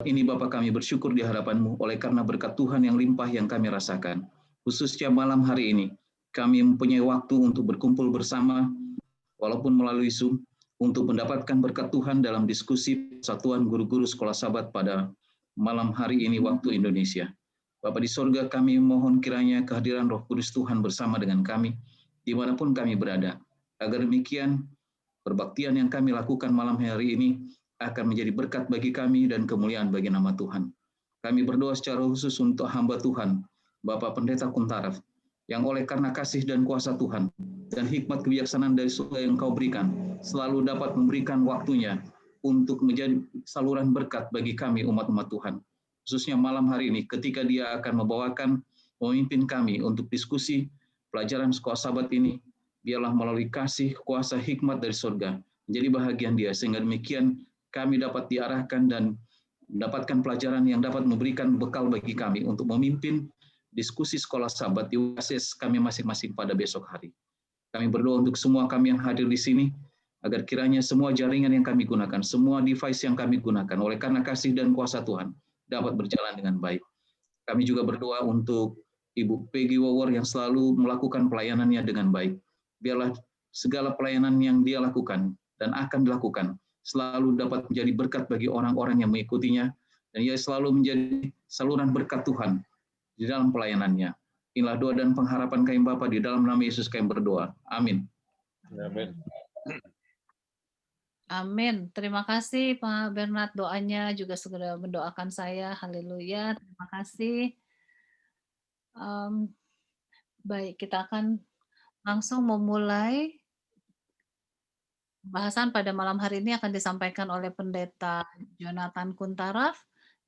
Ini Bapa kami bersyukur di hadapan-Mu oleh karena berkat Tuhan yang limpah yang kami rasakan. Khususnya malam hari ini, kami mempunyai waktu untuk berkumpul bersama, walaupun melalui Zoom, untuk mendapatkan berkat Tuhan dalam diskusi Persatuan Guru-Guru Sekolah Sabat pada malam hari ini waktu Indonesia. Bapa di sorga, kami mohon kiranya kehadiran Roh Kudus Tuhan bersama dengan kami, dimanapun kami berada, agar demikian perbaktian yang kami lakukan malam hari ini akan menjadi berkat bagi kami dan kemuliaan bagi nama Tuhan. Kami berdoa secara khusus untuk hamba Tuhan, Bapak Pendeta Kuntaraf, yang oleh karena kasih dan kuasa Tuhan dan hikmat kebijaksanaan dari surga yang Kau berikan, selalu dapat memberikan waktunya untuk menjadi saluran berkat bagi kami umat-umat Tuhan. Khususnya malam hari ini ketika dia akan membawakan memimpin kami untuk diskusi pelajaran sekolah sabat ini, biarlah melalui kasih, kuasa, hikmat dari surga menjadi bahagian dia, sehingga demikian kami dapat diarahkan dan mendapatkan pelajaran yang dapat memberikan bekal bagi kami untuk memimpin diskusi sekolah sabat di UASIS kami masing-masing pada besok hari. Kami berdoa untuk semua kami yang hadir di sini, agar kiranya semua jaringan yang kami gunakan, semua device yang kami gunakan, oleh karena kasih dan kuasa Tuhan, dapat berjalan dengan baik. Kami juga berdoa untuk Ibu Peggy Wawor yang selalu melakukan pelayanannya dengan baik. Biarlah segala pelayanan yang dia lakukan dan akan dilakukan selalu dapat menjadi berkat bagi orang-orang yang mengikutinya, dan ia selalu menjadi saluran berkat Tuhan di dalam pelayanannya. Inilah doa dan pengharapan kami Bapa, di dalam nama Yesus kami berdoa. Amin. Amin. Amin. Terima kasih Pak Bernard, doanya juga segera mendoakan saya. Haleluya. Terima kasih. Baik, kita akan langsung memulai bahasan pada malam hari ini akan disampaikan oleh Pendeta Jonathan Kuntaraf,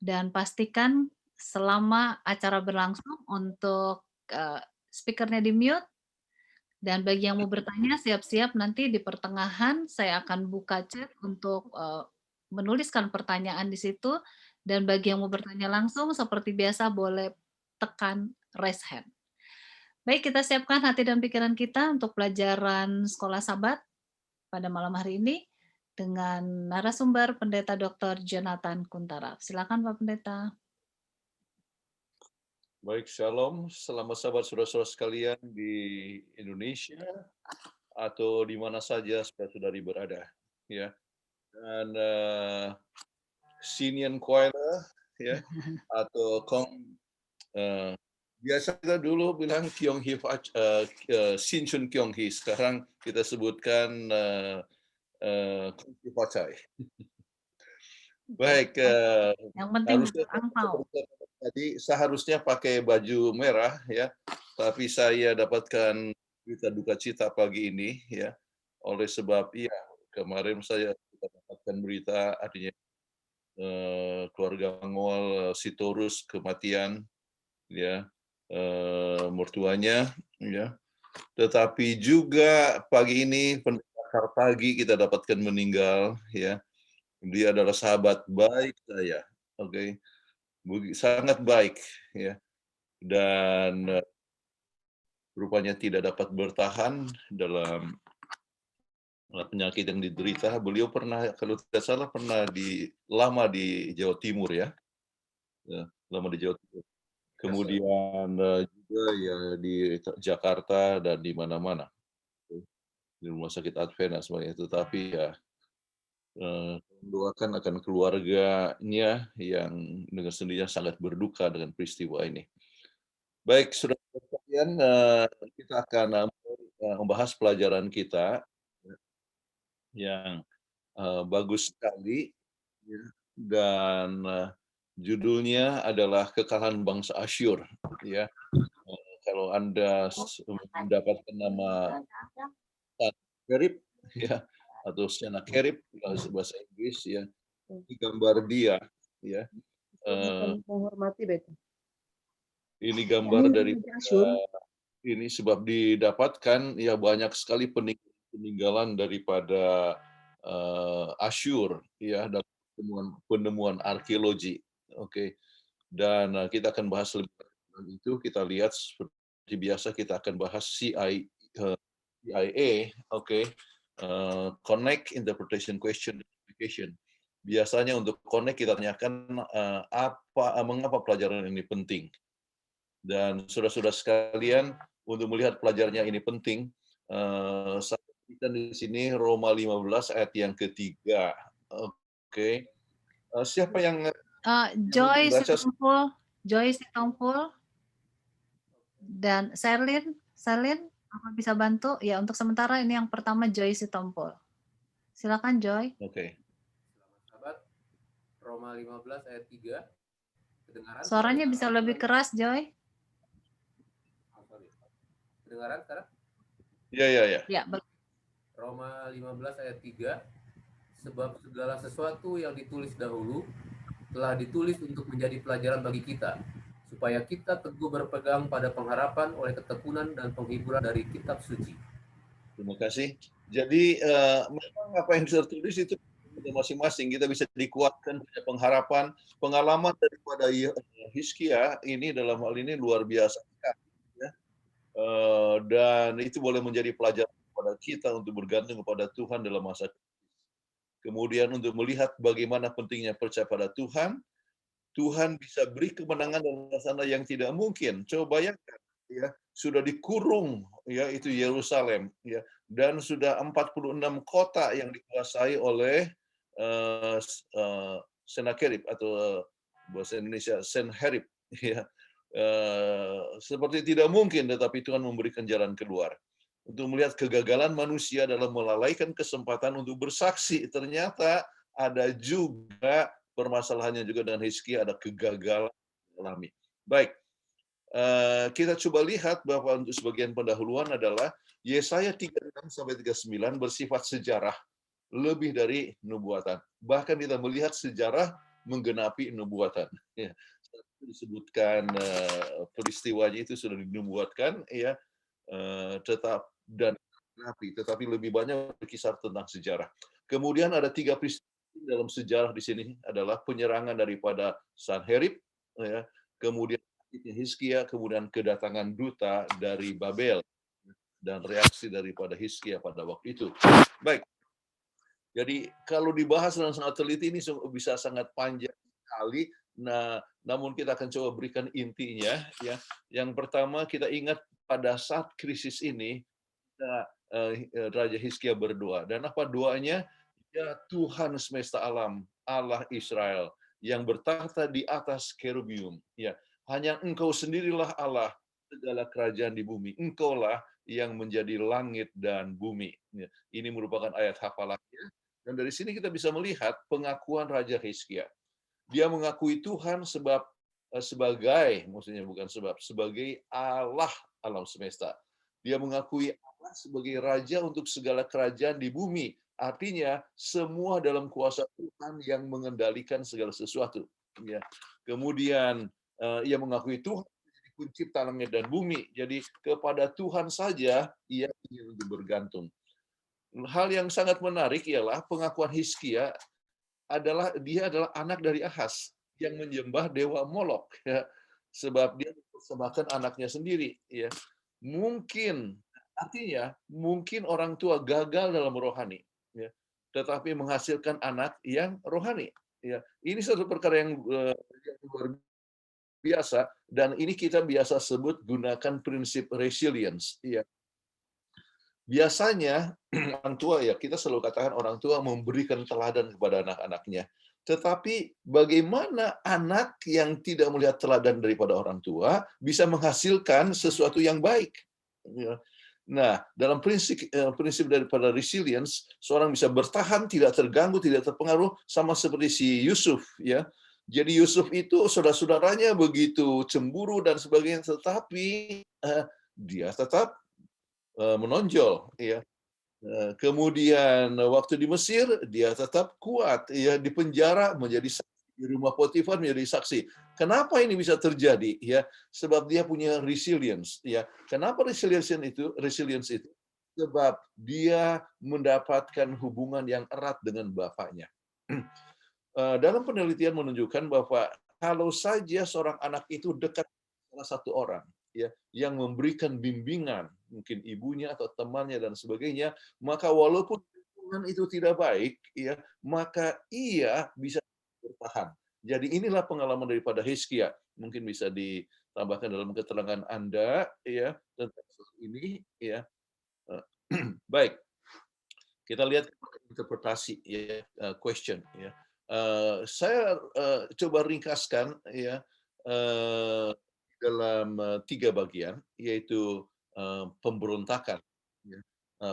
dan pastikan selama acara berlangsung untuk speakernya di mute, dan bagi yang mau bertanya siap-siap nanti di pertengahan saya akan buka chat untuk menuliskan pertanyaan di situ, dan bagi yang mau bertanya langsung seperti biasa boleh tekan raise hand. Baik, kita siapkan hati dan pikiran kita untuk pelajaran sekolah sabat pada malam hari ini dengan narasumber Pendeta Dr. Jonathan Kuntaraf. Silakan Pak Pendeta. Baik, shalom. Selamat sahabat-saudara sekalian di Indonesia atau di mana saja saudara-saudari berada, ya. Dan Sinian Choir, ya, atau biasa kita dulu bilang Kyonghi, Sinchun Kyonghi. Sekarang kita sebutkan Kyonghi Pacai. Baik, yang penting angpau. Tadi seharusnya pakai baju merah, ya, tapi saya dapatkan berita duka cita pagi ini, ya, oleh sebab kemarin saya dapatkan berita adanya keluarga Mangol Sitorus kematian, ya, mertuanya, ya. Tetapi juga pagi ini Pendeta pagi kita dapatkan meninggal, ya. Dia adalah sahabat baik saya, oke. Sangat baik, ya, dan rupanya tidak dapat bertahan dalam penyakit yang diderita. Beliau pernah, kalau tidak salah, lama di Jawa Timur, ya, lama di Jawa Timur. Kemudian juga ya di Jakarta dan di mana-mana, di rumah sakit Advent dan sebagainya. Tetapi ya mendoakan akan keluarganya yang dengan sendirinya sangat berduka dengan peristiwa ini. Baik, saudara sekalian, kita akan membahas pelajaran kita yang bagus sekali, dan judulnya adalah Kekalahan Bangsa Asyur. Ya, kalau Anda mendapatkan nama Sennacherib, ya, atau Sennacherib bahasa Inggris, ya, ini gambar dia, ya. Ini gambar dari ini sebab didapatkan ya banyak sekali peninggalan daripada Asyur, ya, dalam penemuan arkeologi. Oke. Dan kita akan bahas lebih lanjut itu. Kita lihat seperti biasa kita akan bahas CIA, oke. Connect Interpretation Question Application. biasanya untuk connect kita tanyakan mengapa pelajaran ini penting. Dan saudara-saudara sekalian, untuk melihat pelajarannya ini penting, saya berikan di sini Roma 15 ayat yang ketiga. Oke. Siapa yang Joy baca? Sitompul dan Serlin, apa bisa bantu? Ya, untuk sementara ini yang pertama Joy Sitompul. Silakan Joy. Oke. Sahabat, Roma 15 ayat 3. Kedengaran? Suaranya bisa lebih keras, Joy. Kedengaran sekarang? Ya. Ya, Roma 15 ayat 3. Sebab segala sesuatu yang ditulis dahulu telah ditulis untuk menjadi pelajaran bagi kita, supaya kita teguh berpegang pada pengharapan oleh ketekunan dan penghiburan dari kitab suci. Terima kasih. Jadi memang apa yang tertulis itu masing-masing kita bisa dikuatkan pada pengharapan, pengalaman daripada Hizkia ini dalam hal ini luar biasa. Ya. Dan itu boleh menjadi pelajaran kepada kita untuk bergantung kepada Tuhan dalam masa. Kemudian untuk melihat bagaimana pentingnya percaya pada Tuhan, Tuhan bisa beri kemenangan dalam sana yang tidak mungkin. Coba bayangkan, ya, sudah dikurung, ya, itu Yerusalem, ya, dan sudah 46 kota yang dikuasai oleh Sennacherib atau bahasa Indonesia Sennacherib, ya. Seperti tidak mungkin, tetapi Tuhan memberikan jalan keluar. Untuk melihat kegagalan manusia dalam melalaikan kesempatan untuk bersaksi, ternyata ada juga permasalahannya juga dengan Hizkia, ada kegagalan alami. Baik, kita coba lihat bahwa untuk sebagian pendahuluan adalah Yesaya 36-39 bersifat sejarah lebih dari nubuatan. Bahkan kita melihat sejarah menggenapi nubuatan. Ya, disebutkan peristiwanya itu sudah dinubuatkan, ya, tetapi lebih banyak berkisar tentang sejarah. Kemudian ada 3 peristiwa dalam sejarah di sini adalah penyerangan daripada Sanherib, ya, kemudian Hizkia, kemudian kedatangan duta dari Babel dan reaksi daripada Hizkia pada waktu itu. Baik. Jadi kalau dibahas dengan sangat teliti ini bisa sangat panjang sekali. Nah, namun kita akan coba berikan intinya, ya. Yang pertama kita ingat pada saat krisis ini Raja Hizkia berdoa, dan apa doanya? Ya Tuhan semesta alam, Allah Israel yang bertahta di atas kerubium, ya, hanya Engkau sendirilah Allah segala kerajaan di bumi, Engkaulah yang menjadi langit dan bumi. Ya, ini merupakan ayat hafalannya, dan dari sini kita bisa melihat pengakuan Raja Hizkia. Dia mengakui Tuhan sebagai Allah alam semesta. Dia mengakui Allah sebagai raja untuk segala kerajaan di bumi. Artinya semua dalam kuasa Tuhan yang mengendalikan segala sesuatu. Ya. Kemudian ia mengakui Tuhan menjadi pencipta langit dan bumi. Jadi kepada Tuhan saja ia ingin untuk bergantung. Hal yang sangat menarik ialah pengakuan Hizkia dia adalah anak dari Ahaz yang menyembah dewa Molok, ya, sebab dia mempersembahkan anaknya sendiri, ya. Mungkin orang tua gagal dalam rohani, ya, tetapi menghasilkan anak yang rohani, ya. Ini satu perkara yang luar biasa, dan ini kita biasa sebut gunakan prinsip resilience, ya. Biasanya orang tua, ya, kita selalu katakan orang tua memberikan teladan kepada anak-anaknya. Tetapi bagaimana anak yang tidak melihat teladan daripada orang tua bisa menghasilkan sesuatu yang baik? Nah, dalam prinsip daripada resilience, seorang bisa bertahan, tidak terganggu, tidak terpengaruh, sama seperti si Yusuf, ya. Jadi Yusuf itu saudara-saudaranya begitu cemburu dan sebagainya, tetapi dia tetap menonjol, ya. Kemudian waktu di Mesir dia tetap kuat, ya, di penjara menjadi saksi, di rumah Potifar menjadi saksi. Kenapa ini bisa terjadi? Ya, sebab dia punya resilience, ya. Kenapa resilience itu? Sebab dia mendapatkan hubungan yang erat dengan bapaknya. Dalam penelitian menunjukkan bahwa kalau saja seorang anak itu dekat dengan salah satu orang, ya, yang memberikan bimbingan, mungkin ibunya atau temannya dan sebagainya, maka walaupun Tuhan itu tidak baik, ya, maka ia bisa bertahan. Jadi inilah pengalaman daripada Hizkia. Mungkin bisa ditambahkan dalam keterangan Anda, ya, tentang ini, ya. Baik, kita lihat interpretasi, ya, question, ya. Saya coba ringkaskan, ya, dalam 3 bagian, yaitu pemberontakan. Ya.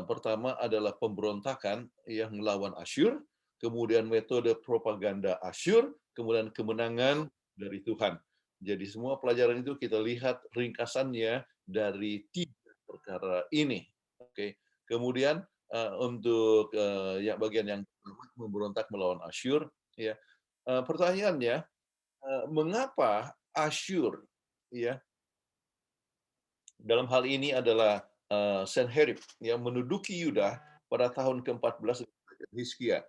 Pertama adalah pemberontakan yang melawan Asyur, kemudian metode propaganda Asyur, kemudian kemenangan dari Tuhan. Jadi semua pelajaran itu kita lihat ringkasannya dari 3 perkara ini. Oke. Kemudian untuk yang bagian yang pertama, memberontak melawan Asyur, ya. Pertanyaannya, mengapa Asyur, ya, dalam hal ini adalah Senherib yang menduduki Yuda pada tahun ke-14 Hizkia.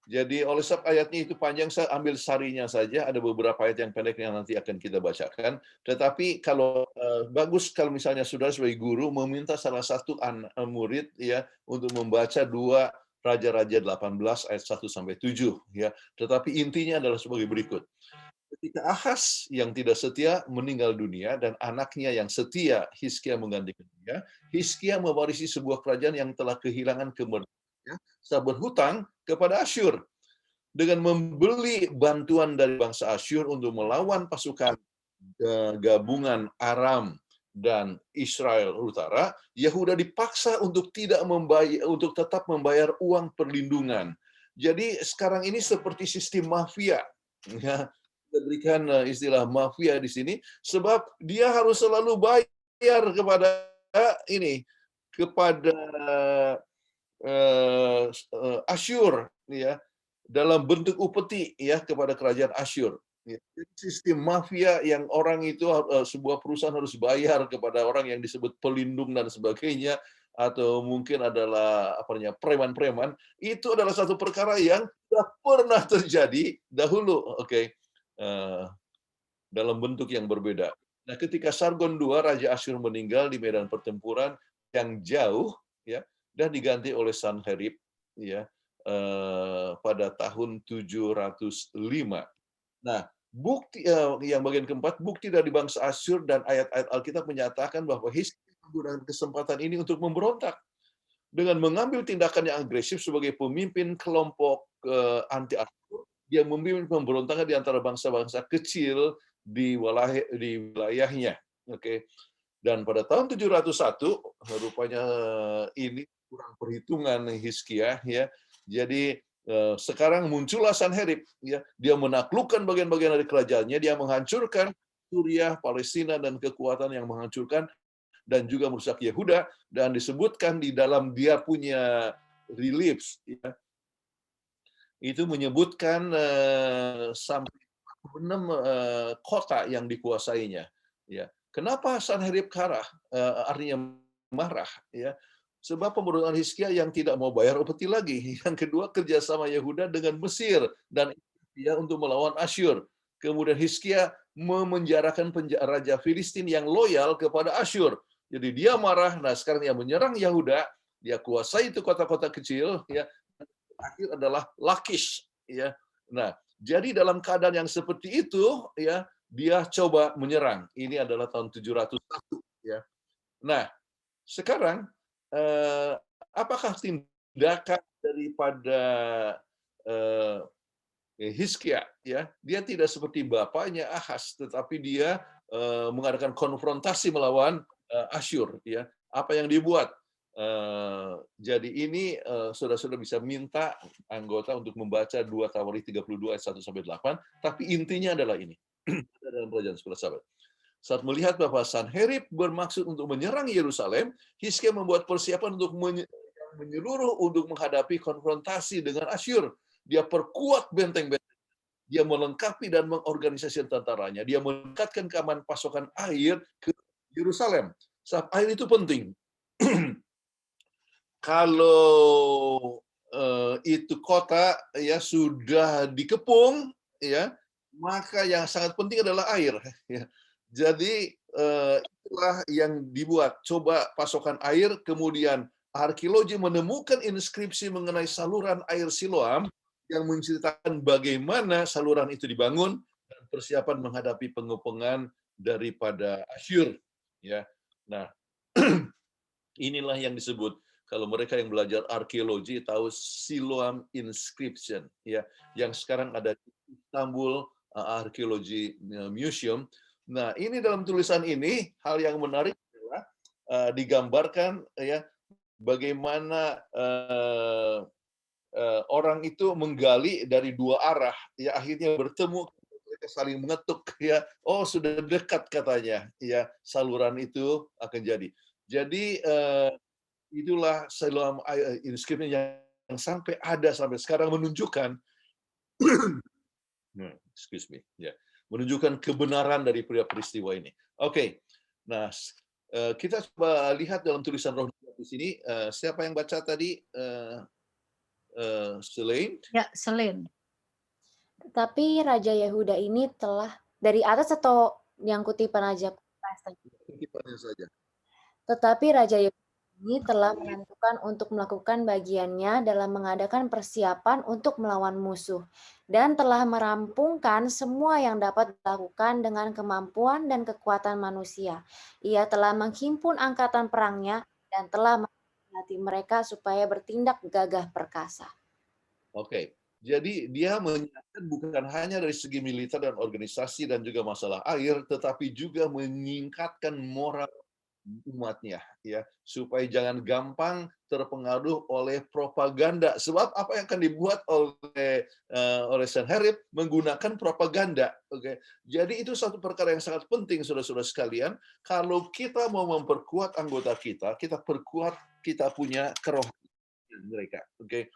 Jadi oleh sebab ayatnya itu panjang, saya ambil sarinya saja. Ada beberapa ayat yang pendek yang nanti akan kita bacakan. Tetapi kalau bagus kalau misalnya saudara sebagai guru meminta salah satu murid, ya, untuk membaca 2 Raja-Raja 18 ayat 1 sampai 7, ya. Tetapi intinya adalah sebagai berikut. Ketika Ahaz yang tidak setia meninggal dunia dan anaknya yang setia Hizkia menggantikan dia, Hizkia mewarisi sebuah kerajaan yang telah kehilangan kemerdekaannya saat berhutang kepada Asyur. Dengan membeli bantuan dari bangsa Asyur untuk melawan pasukan gabungan Aram dan Israel Utara, Yehuda dipaksa untuk tetap membayar uang perlindungan. Jadi sekarang ini seperti sistem mafia. Ya, kita berikan istilah mafia di sini sebab dia harus selalu bayar kepada Asyur, ya, dalam bentuk upeti, ya, kepada kerajaan Asyur. Ya, sistem mafia yang orang itu sebuah perusahaan harus bayar kepada orang yang disebut pelindung dan sebagainya, atau mungkin adalah preman-preman, itu adalah satu perkara yang tidak pernah terjadi dahulu, dalam bentuk yang berbeda. Nah, ketika Sargon II, Raja Asyur meninggal di medan pertempuran yang jauh, ya, dan diganti oleh Sanherib, ya, pada tahun 705. Nah, bukti yang bagian keempat, bukti dari bangsa Asyur dan ayat-ayat Alkitab menyatakan bahwa Hizkia menggunakan kesempatan ini untuk memberontak dengan mengambil tindakan yang agresif sebagai pemimpin kelompok anti Asyur. Dia memimpin pemberontakan di antara bangsa-bangsa kecil di wilayahnya. Dan pada tahun 701, rupanya ini kurang perhitungan Hizkia, ya. Jadi sekarang muncullah Sanherib, ya. Dia menaklukkan bagian-bagian dari kerajaannya, dia menghancurkan Suriah, Palestina, dan kekuatan yang menghancurkan dan juga merusak Yehuda, dan disebutkan di dalam dia punya reliefs, ya, itu menyebutkan sampai 6 kota yang dikuasainya. Ya. Kenapa Sanherib artinya marah? Ya. Sebab pemberontakan Hizkia yang tidak mau bayar upeti lagi. Yang kedua, kerjasama Yehuda dengan Mesir dan Ethiopia untuk melawan Asyur. Kemudian Hizkia memenjarakan raja Filistin yang loyal kepada Asyur. Jadi dia marah. Nah, sekarang dia menyerang Yehuda, dia kuasai itu kota-kota kecil. Ya. Akhir adalah Lakish. Ya. Nah, jadi dalam keadaan yang seperti itu, ya, dia coba menyerang. Ini adalah tahun 701. Ya. Nah, sekarang apakah tindakan daripada Hizkia, ya, dia tidak seperti bapaknya Ahaz, tetapi dia mengadakan konfrontasi melawan Asyur, ya. Apa yang dibuat? Jadi ini saudara-saudara bisa minta anggota untuk membaca 2 Tawarikh 32 ayat 1 sampai 8, tapi intinya adalah ini. Dalam pelajaran sekolah sahabat. Saat melihat bahwa Sanherib bermaksud untuk menyerang Yerusalem, Hizkia membuat persiapan untuk menyeluruh untuk menghadapi konfrontasi dengan Asyur. Dia perkuat benteng-benteng. Dia melengkapi dan mengorganisasi tentaranya. Dia meningkatkan keamanan pasokan air ke Yerusalem. Sebab air itu penting. Kalau itu kota, ya, sudah dikepung, ya, maka yang sangat penting adalah air. Ya. Jadi itulah yang dibuat. Coba pasokan air, kemudian arkeologi menemukan inskripsi mengenai saluran air Siloam yang menceritakan bagaimana saluran itu dibangun dan persiapan menghadapi pengepungan daripada Asyur. Ya, nah inilah yang disebut, kalau mereka yang belajar arkeologi tahu Siloam inscription, ya, yang sekarang ada di Istanbul Archaeology Museum. Nah, ini dalam tulisan ini hal yang menarik adalah digambarkan ya bagaimana orang itu menggali dari dua arah, ya akhirnya bertemu, mereka saling mengetuk, ya, oh sudah dekat katanya, ya saluran itu akan jadi. Jadi itulah Siloam inscription yang sampai ada sampai sekarang menunjukkan, excuse me, ya, menunjukkan kebenaran dari peristiwa ini. Oke, nah kita coba lihat dalam tulisan Roh di sini. Siapa yang baca tadi? Selain? Ya, Selin. Tetapi Raja Yehuda ini telah dari atas atau yang kutipan aja? Kutipannya saja. Tetapi Raja Yehuda ini telah menentukan untuk melakukan bagiannya dalam mengadakan persiapan untuk melawan musuh dan telah merampungkan semua yang dapat dilakukan dengan kemampuan dan kekuatan manusia. Ia telah menghimpun angkatan perangnya dan telah melatih mereka supaya bertindak gagah perkasa. Oke, jadi dia menyiapkan bukan hanya dari segi militer dan organisasi dan juga masalah air, tetapi juga meningkatkan moral umatnya, ya, supaya jangan gampang terpengaruh oleh propaganda. Sebab apa yang akan dibuat oleh Sanherib menggunakan propaganda. Oke, jadi itu satu perkara yang sangat penting, saudara-saudara sekalian. Kalau kita mau memperkuat anggota kita, kita perkuat kita punya kerohanian mereka. Oke,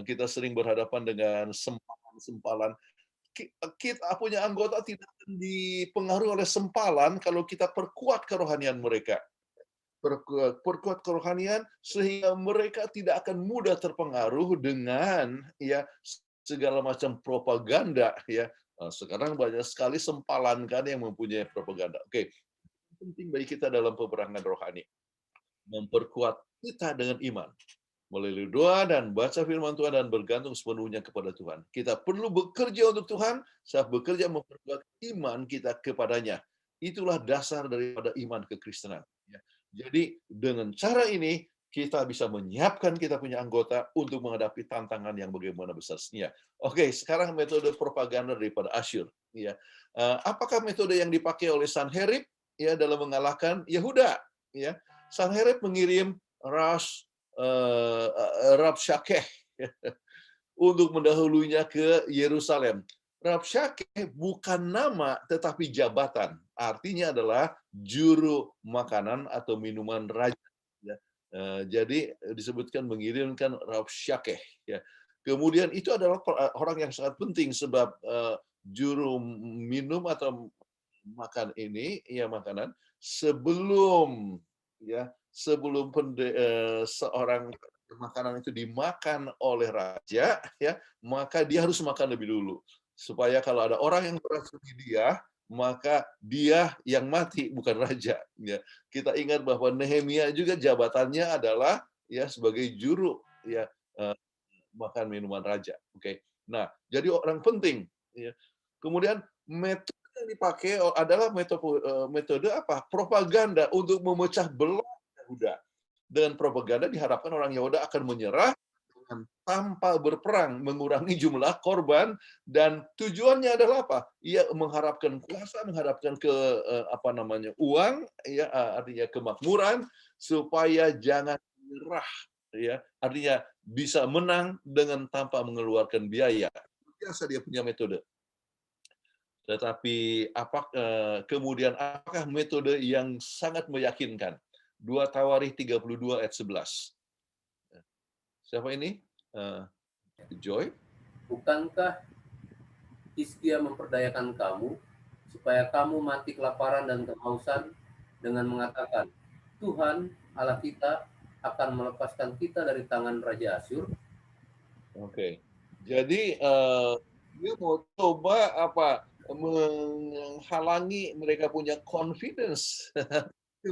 kita sering berhadapan dengan sempalan-sempalan. Kita punya anggota tidak akan dipengaruhi oleh sempalan kalau kita perkuat kerohanian mereka. Perkuat kerohanian sehingga mereka tidak akan mudah terpengaruh dengan ya segala macam propaganda ya. Sekarang banyak sekali sempalan kan yang mempunyai propaganda. Oke. Penting bagi kita dalam peperangan rohani. Memperkuat kita dengan iman. Melalui doa dan baca firman Tuhan dan bergantung sepenuhnya kepada Tuhan. Kita perlu bekerja untuk Tuhan, saat bekerja memperkuat iman kita kepadanya. Itulah dasar daripada iman kekristenan. Jadi dengan cara ini, kita bisa menyiapkan kita punya anggota untuk menghadapi tantangan yang bagaimana besarnya. Oke, sekarang metode propaganda daripada Asyur. Ya, apakah metode yang dipakai oleh Sanherib ya dalam mengalahkan Yehuda? Ya, Sanherib mengirim Rabshakeh untuk mendahulunya ke Yerusalem. Rabshakeh bukan nama tetapi jabatan. Artinya adalah juru makanan atau minuman raja. Jadi disebutkan mengirimkan Rabshakeh. Ya. Kemudian itu adalah orang yang sangat penting sebab juru minum atau makan ini ya makanan sebelum seorang makanan itu dimakan oleh raja ya maka dia harus makan lebih dulu supaya kalau ada orang yang meracuni dia maka dia yang mati bukan raja ya. Kita ingat bahwa Nehemia juga jabatannya adalah ya sebagai juru ya makan minuman raja. Oke. Nah, jadi orang penting ya. Kemudian metode yang dipakai adalah metode apa? Propaganda untuk memecah belah Yehuda. Dengan propaganda diharapkan orang Yehuda akan menyerah dengan tanpa berperang, mengurangi jumlah korban dan tujuannya adalah apa? Ia mengharapkan kuasa, mengharapkan uang, ya artinya kemakmuran supaya jangan menyerah, ya artinya bisa menang dengan tanpa mengeluarkan biaya. Biasa dia punya metode. Tetapi kemudian apakah metode yang sangat meyakinkan? 2 Tawarikh 32 ayat 11. Siapa ini? Joy? Bukankah Hizkia memperdayakan kamu supaya kamu mati kelaparan dan kehausan dengan mengatakan, Tuhan Allah kita akan melepaskan kita dari tangan Raja Asyur? Oke. Jadi dia mau coba menghalangi mereka punya confidence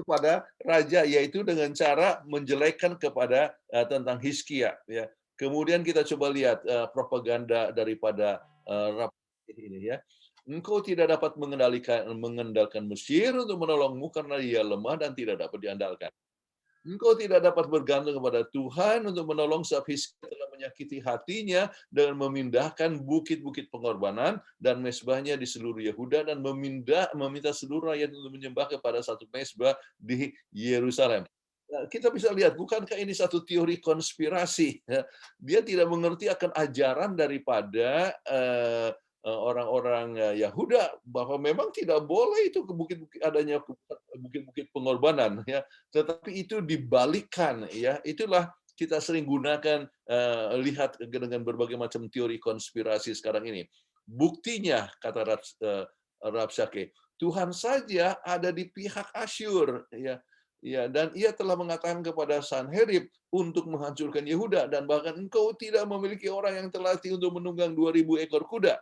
kepada raja, yaitu dengan cara menjelekkan kepada tentang Hizkia. Ya. Kemudian kita coba lihat propaganda daripada Rabshakeh ini ya. Engkau tidak dapat mengendalikan Mesir untuk menolongmu karena dia lemah dan tidak dapat diandalkan. Engkau tidak dapat bergantung kepada Tuhan untuk menolong sebab Hizkia telah menyakiti hatinya dengan memindahkan bukit-bukit pengorbanan dan mesbahnya di seluruh Yehuda dan meminta seluruh rakyat untuk menyembah kepada satu mesbah di Yerusalem. Nah, kita bisa lihat, bukankah ini satu teori konspirasi? Dia tidak mengerti akan ajaran daripada orang-orang Yahuda bahwa memang tidak boleh itu ke bukit-bukit adanya bukit-bukit pengorbanan ya, tetapi itu dibalikkan ya. Itulah kita sering gunakan lihat dengan berbagai macam teori konspirasi sekarang ini. Buktinya kata Rabshakeh, Tuhan saja ada di pihak Asyur ya. Ya, dan ia telah mengatakan kepada Sanherib untuk menghancurkan Yehuda dan bahkan engkau tidak memiliki orang yang terlatih untuk menunggang 2000 ekor kuda.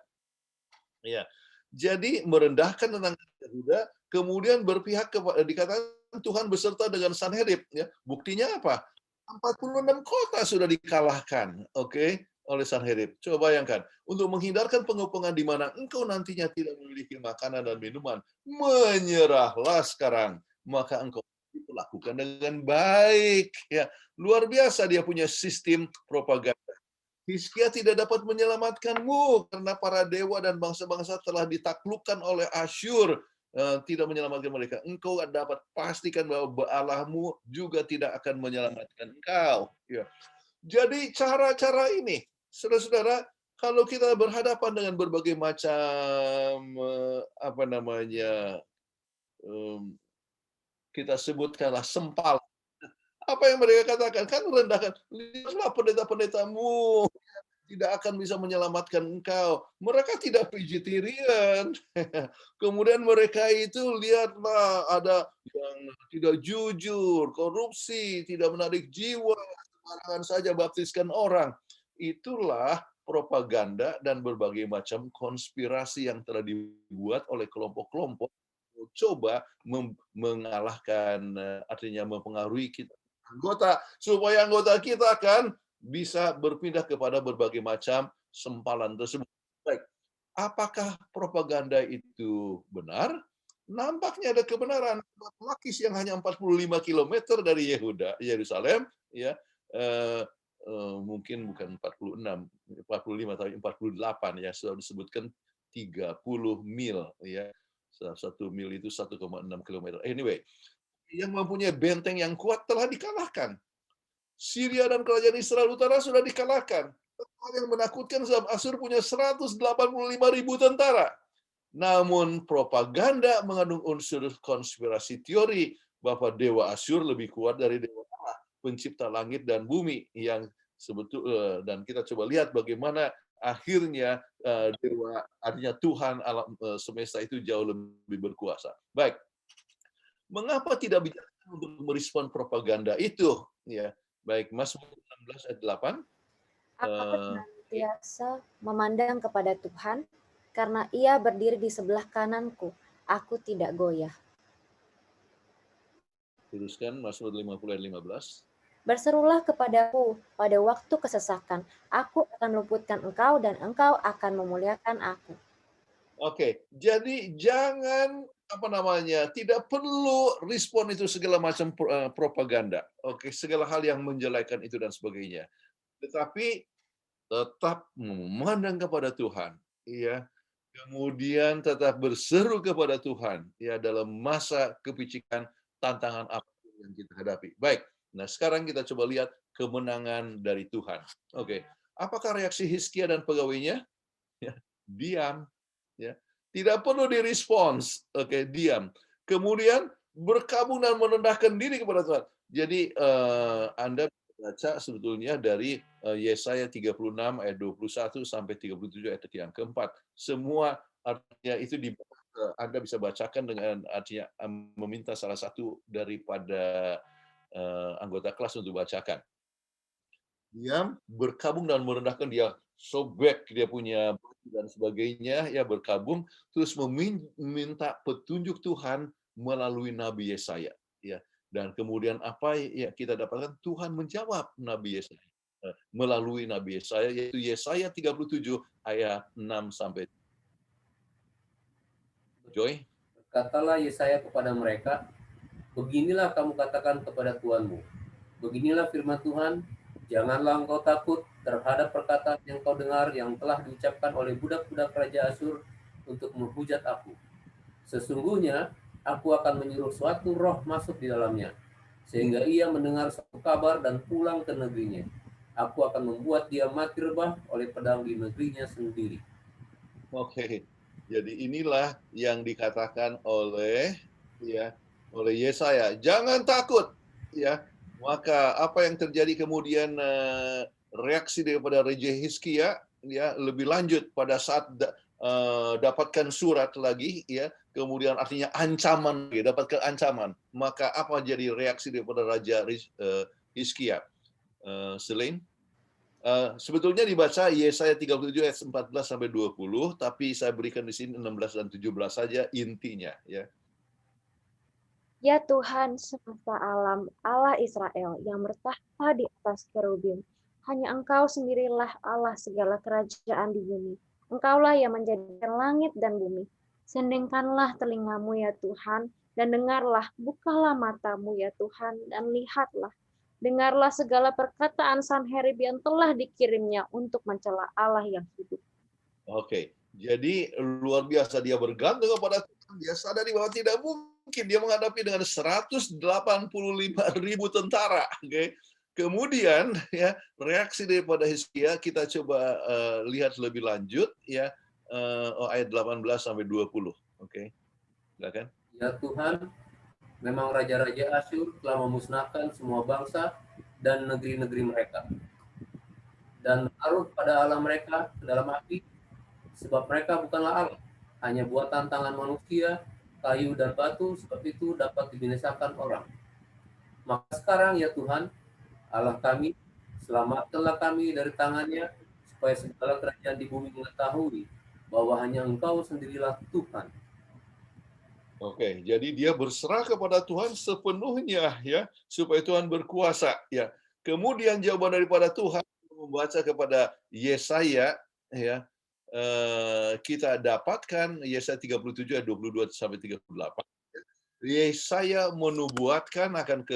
Ya. Jadi merendahkan tentang Yehuda, kemudian berpihak kepada dikatakan Tuhan beserta dengan Sanherib ya. Buktinya apa? 46 kota sudah dikalahkan, oke, oleh Sanherib. Coba bayangkan, untuk menghindarkan pengepungan di mana engkau nantinya tidak memiliki makanan dan minuman, menyerahlah sekarang, maka engkau diperlakukan dengan baik ya. Luar biasa dia punya sistem propaganda. Hizkia tidak dapat menyelamatkanmu karena para dewa dan bangsa-bangsa telah ditaklukkan oleh Asyur, tidak menyelamatkan mereka. Engkau dapat pastikan bahwa Allahmu juga tidak akan menyelamatkan engkau. Ya. Jadi cara-cara ini, saudara-saudara, kalau kita berhadapan dengan berbagai macam kita sebutkanlah sempal. Apa yang mereka katakan? Kan merendahkan. Lihatlah pendeta-pendetamu tidak akan bisa menyelamatkan engkau. Mereka tidak vegetarian. Kemudian mereka itu lihatlah ada yang tidak jujur, korupsi, tidak menarik jiwa, sembarangan saja baptiskan orang. Itulah propaganda dan berbagai macam konspirasi yang telah dibuat oleh kelompok-kelompok coba mengalahkan, artinya mempengaruhi kita anggota, supaya anggota kita kan bisa berpindah kepada berbagai macam sempalan tersebut. Baik, apakah propaganda itu benar? Nampaknya ada kebenaran. Lakis yang hanya 45 km dari Yerusalem, ya, mungkin bukan 46, 45 tapi 48 ya, sudah disebutkan 30 mil ya. 1 mil itu 1,6 km. Anyway, yang mempunyai benteng yang kuat telah dikalahkan. Syria dan kerajaan Israel Utara sudah dikalahkan. Hal yang menakutkan sebab Asyur punya 185.000 tentara. Namun propaganda mengandung unsur konspirasi teori bahwa dewa Asyur lebih kuat dari dewa Allah, pencipta langit dan bumi yang dan kita coba lihat bagaimana akhirnya dewa, artinya Tuhan alam semesta itu jauh lebih berkuasa. Baik, mengapa tidak bijaksana untuk merespon propaganda itu? Ya, baik, Mazmur 16 ayat 8. Aku senantiasa memandang kepada Tuhan, karena Ia berdiri di sebelah kananku. Aku tidak goyah. Teruskan Mazmur 50 ayat 15. Berserulah kepadaku pada waktu kesesakan. Aku akan luputkan engkau dan engkau akan memuliakan aku. Oke, jadi jangan tidak perlu respon itu segala macam propaganda. Oke, segala hal yang menjelekan itu dan sebagainya. Tetapi tetap memandang kepada Tuhan, ya. Kemudian tetap berseru kepada Tuhan, ya, dalam masa kepicikan tantangan apapun yang kita hadapi. Baik. Nah, sekarang kita coba lihat kemenangan dari Tuhan. Oke, apakah reaksi Hizkia dan pegawainya? Ya, diam. Ya, tidak perlu direspons. Oke, diam. Kemudian berkabung dan merendahkan diri kepada Tuhan. Jadi Anda baca sebetulnya dari Yesaya 36 ayat 21 sampai 37 ayat yang keempat. Semua artinya itu Anda bisa bacakan dengan artinya meminta salah satu daripada anggota kelas untuk bacakan. Dia berkabung dan merendahkan, dia sobek, dia punya baju dan sebagainya, ya berkabung, terus meminta petunjuk Tuhan melalui Nabi Yesaya. ya. Dan kemudian apa ya kita dapatkan? Tuhan menjawab Nabi Yesaya melalui Nabi Yesaya, yaitu Yesaya 37 ayat 6 sampai. Joy? Katalah Yesaya kepada mereka, beginilah kamu katakan kepada Tuhanmu. Beginilah firman Tuhan, janganlah engkau takut terhadap perkataan yang kau dengar yang telah diucapkan oleh budak-budak Raja Asyur untuk menghujat aku. Sesungguhnya aku akan menyuruh suatu roh masuk di dalamnya, sehingga ia mendengar suatu kabar dan pulang ke negerinya. Aku akan membuat dia mati rebah oleh pedang di negerinya sendiri. Oke. Jadi inilah yang dikatakan oleh Yesaya. Jangan takut, ya. Maka apa yang terjadi kemudian reaksi daripada Raja Hizkia ya lebih lanjut pada saat dapatkan surat lagi ya, kemudian artinya ancaman, dapatkan ancaman. Maka apa jadi reaksi daripada Raja Hizkia? Selain sebetulnya dibaca Yesaya 37 ayat 14 sampai 20, tapi saya berikan di sini 16 dan 17 saja intinya ya. Ya Tuhan semesta alam, Allah Israel yang bertahta di atas kerubim, hanya Engkau sendirilah Allah segala kerajaan di bumi. Engkaulah yang menjadikan langit dan bumi. Sendingkanlah telingamu ya Tuhan, dan dengarlah, bukalah matamu ya Tuhan, dan lihatlah. Dengarlah segala perkataan Sanherib yang telah dikirimnya untuk mencela Allah yang hidup. Oke, jadi luar biasa dia bergantung kepada Tuhan. Dia sadari bahwa tidak mungkin dia menghadapi dengan 185.000 tentara. Oke. Kemudian ya reaksi daripada Hizkia kita coba lihat lebih lanjut ya ayat 18 sampai 20. Oke. Silakan. Ya Tuhan, memang raja-raja Asyur telah memusnahkan semua bangsa dan negeri-negeri mereka, dan menaruh pada Allah mereka ke dalam api, sebab mereka bukanlah Allah, hanya buatan tangan manusia, kayu dan batu, sebab itu dapat dibinasakan orang. Maka sekarang ya Tuhan, Allah kami, selamatkanlah kami dari tangannya, supaya segala kerajaan di bumi mengetahui bahwa hanya Engkau sendirilah Tuhan. Oke, jadi dia berserah kepada Tuhan sepenuhnya ya, supaya Tuhan berkuasa ya. Kemudian jawaban daripada Tuhan membaca kepada Yesaya ya. Kita dapatkan Yesaya 37 ayat 22 sampai 38. Yesaya menubuatkan akan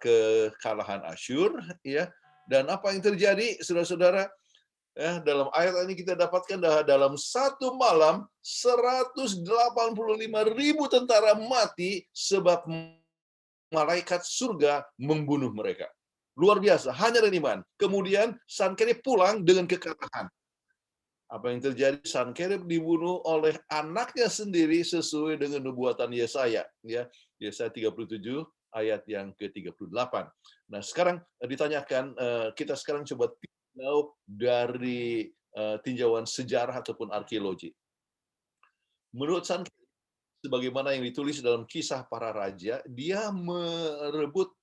kekalahan Asyur ya. Dan apa yang terjadi Saudara-saudara? Ya, dalam ayat ini kita dapatkan dalam satu malam 185.000 tentara mati sebab malaikat surga membunuh mereka. Luar biasa, hanya dari iman. Kemudian Sankerib pulang dengan kekalahan. Apa yang terjadi? Sankerib dibunuh oleh anaknya sendiri sesuai dengan nubuatan Yesaya. Ya, Yesaya 37 ayat yang ke-38. Nah, sekarang ditanyakan, kita sekarang coba dari tinjauan sejarah ataupun arkeologi. Menurut Sankerib, sebagaimana yang ditulis dalam Kisah Para Raja, dia merebut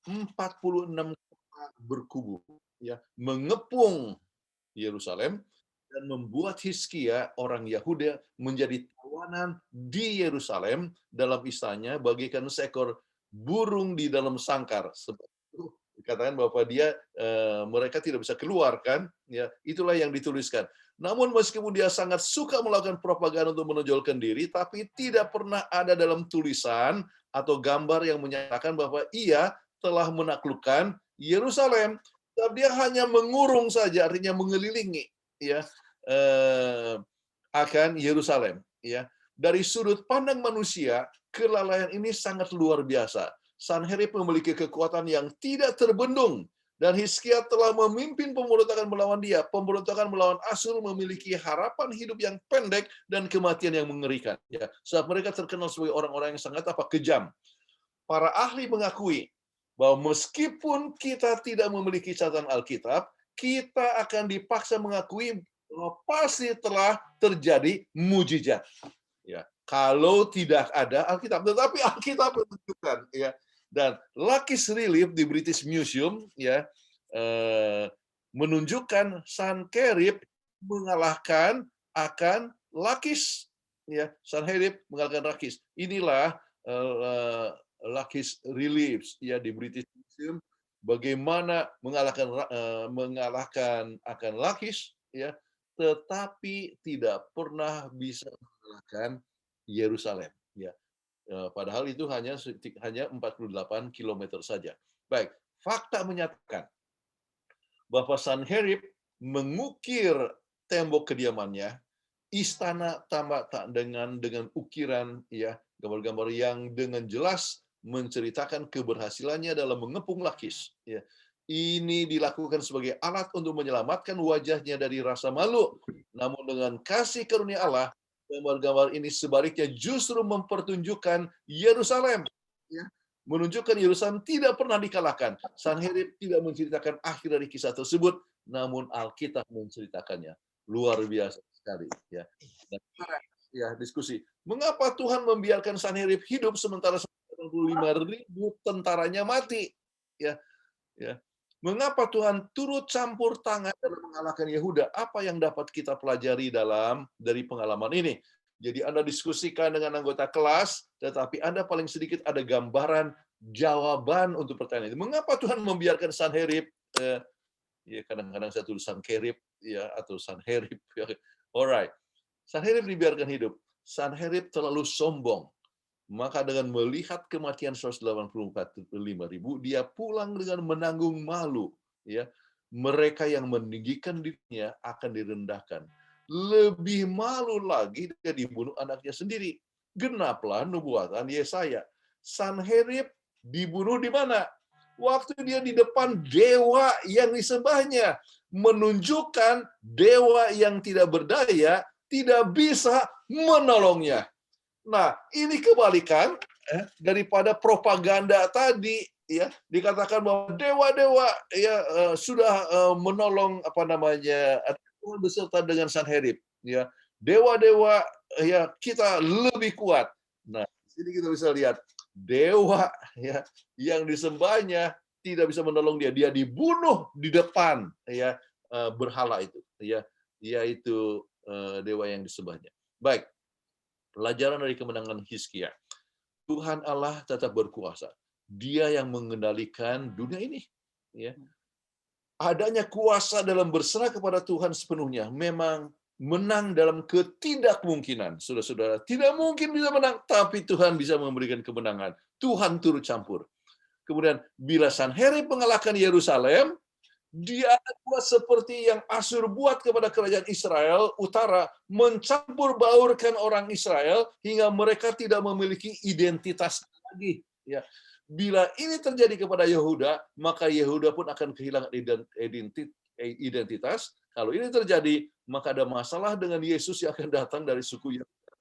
46 kota berkubu, ya, mengepung Yerusalem dan membuat Hizkia orang Yahuda menjadi tawanan di Yerusalem dalam istana bagaikan seekor burung di dalam sangkar. Sebab itu dikatakan bahwa mereka tidak bisa keluar kan, ya itulah yang dituliskan. Namun meskipun dia sangat suka melakukan propaganda untuk menonjolkan diri, tapi tidak pernah ada dalam tulisan atau gambar yang menyatakan bahwa ia telah menaklukkan Yerusalem. Tapi dia hanya mengurung saja, artinya mengelilingi ya akan Yerusalem ya. Dari sudut pandang manusia, kelalaian ini sangat luar biasa. Sanherib memiliki kekuatan yang tidak terbendung dan Hizkia telah memimpin pemberontakan melawan dia. Pemberontakan melawan Asyur memiliki harapan hidup yang pendek dan kematian yang mengerikan ya. Sebab mereka terkenal sebagai orang-orang yang sangat kejam. Para ahli mengakui bahwa meskipun kita tidak memiliki catatan Alkitab, kita akan dipaksa mengakui bahwa pasti telah terjadi mujizat. Ya, kalau tidak ada Alkitab, tetapi Alkitab menunjukkan, ya. Dan Lakish Relief di British Museum, ya, menunjukkan Sankerib mengalahkan akan Lakish, ya, Sanherib mengalahkan Lakish. Inilah Lachish Reliefs ya di British Museum, bagaimana mengalahkan akan Lachish ya, tetapi tidak pernah bisa mengalahkan Yerusalem ya. Padahal itu hanya 48 km saja. Baik, fakta menyatakan bahwa Sanherib mengukir tembok kediamannya, istana tambah dengan ukiran ya, gambar-gambar yang dengan jelas menceritakan keberhasilannya dalam mengepung Lachish ya. Ini dilakukan sebagai alat untuk menyelamatkan wajahnya dari rasa malu. Namun dengan kasih karunia Allah, gambar-gambar ini sebaliknya justru mempertunjukkan Yerusalem ya. Menunjukkan Yerusalem tidak pernah dikalahkan. Sanherib tidak menceritakan akhir dari kisah tersebut, namun Alkitab menceritakannya. Luar biasa sekali ya. Dan ya diskusi. Mengapa Tuhan membiarkan Sanherib hidup sementara 85.000 tentaranya mati? Ya, ya. Mengapa Tuhan turut campur tangan dalam mengalahkan Yehuda? Apa yang dapat kita pelajari dari pengalaman ini? Jadi Anda diskusikan dengan anggota kelas, tetapi Anda paling sedikit ada gambaran jawaban untuk pertanyaan itu. Mengapa Tuhan membiarkan Sanherib? Ya kadang-kadang saya tulis Sankerib ya atau Sanherib. Alright, Sanherib dibiarkan hidup. Sanherib terlalu sombong. Maka dengan melihat kematian 184.500, dia pulang dengan menanggung malu. Ya, mereka yang meninggikan dirinya akan direndahkan. Lebih malu lagi dia dibunuh anaknya sendiri. Genaplah nubuatan Yesaya. Sanherib dibunuh di mana? Waktu dia di depan dewa yang disembahnya. Menunjukkan dewa yang tidak berdaya tidak bisa menolongnya. Nah, ini kebalikan daripada propaganda tadi ya, dikatakan bahwa dewa-dewa ya sudah menolong Tuhan beserta dengan Sanherib ya. Dewa-dewa ya kita lebih kuat. Nah, sini kita bisa lihat dewa ya yang disembahnya tidak bisa menolong dia. Dia dibunuh di depan ya berhala itu ya, yaitu dewa yang disembahnya. Baik. Pelajaran dari kemenangan Hizkia. Tuhan Allah tetap berkuasa. Dia yang mengendalikan dunia ini. Ya. Adanya kuasa dalam berserah kepada Tuhan sepenuhnya memang menang dalam ketidakmungkinan. Saudara-saudara, tidak mungkin bisa menang, tapi Tuhan bisa memberikan kemenangan. Tuhan turut campur. Kemudian, bila Sanherib mengalahkan Yerusalem, dia buat seperti yang Asyur buat kepada kerajaan Israel utara, mencampur baurkan orang Israel hingga mereka tidak memiliki identitas lagi. Ya, bila ini terjadi kepada Yehuda, maka Yehuda pun akan kehilangan identitas. Kalau ini terjadi, maka ada masalah dengan Yesus yang akan datang dari suku Yehuda.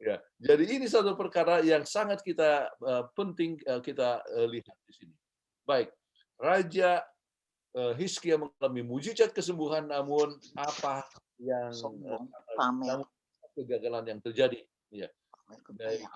Ya, jadi ini satu perkara yang sangat kita penting kita lihat di sini. Baik, Raja Hizkia mengalami mujizat kesembuhan, namun apa yang namun kegagalan yang terjadi ya. Baik,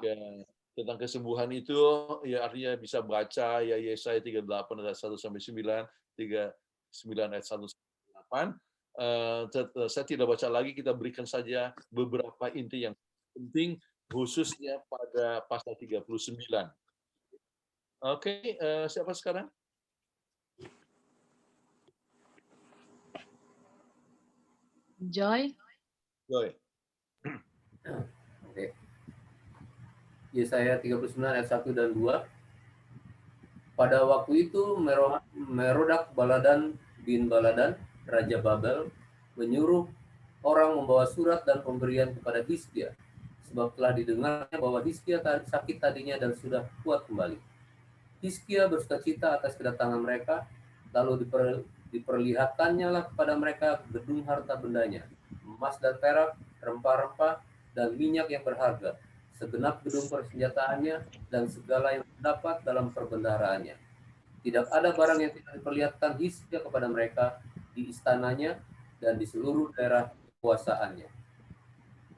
tentang kesembuhan itu ya artinya bisa baca ya Yesaya 38 ayat 1 sampai 9, 39 ayat 1 sampai 8. Saya tidak baca lagi, kita berikan saja beberapa inti yang penting khususnya pada pasal 39. Oke, siapa sekarang? Joy. Joy. Oke. Yesaya 39 ayat 1 dan 2. Pada waktu itu Merodak Baladan bin Baladan, Raja Babel, menyuruh orang membawa surat dan pemberian kepada Hizkia, sebab telah didengarnya bahwa Hizkia sakit tadinya dan sudah kuat kembali. Hizkia bersukacita atas kedatangan mereka, lalu diperlihatkannya lah kepada mereka gedung harta bendanya, emas dan perak, rempah-rempah, dan minyak yang berharga, segenap gedung persenjataannya, dan segala yang terdapat dalam perbendaharaannya. Tidak ada barang yang tidak diperlihatkan Hizkia kepada mereka di istananya dan di seluruh daerah kekuasaannya.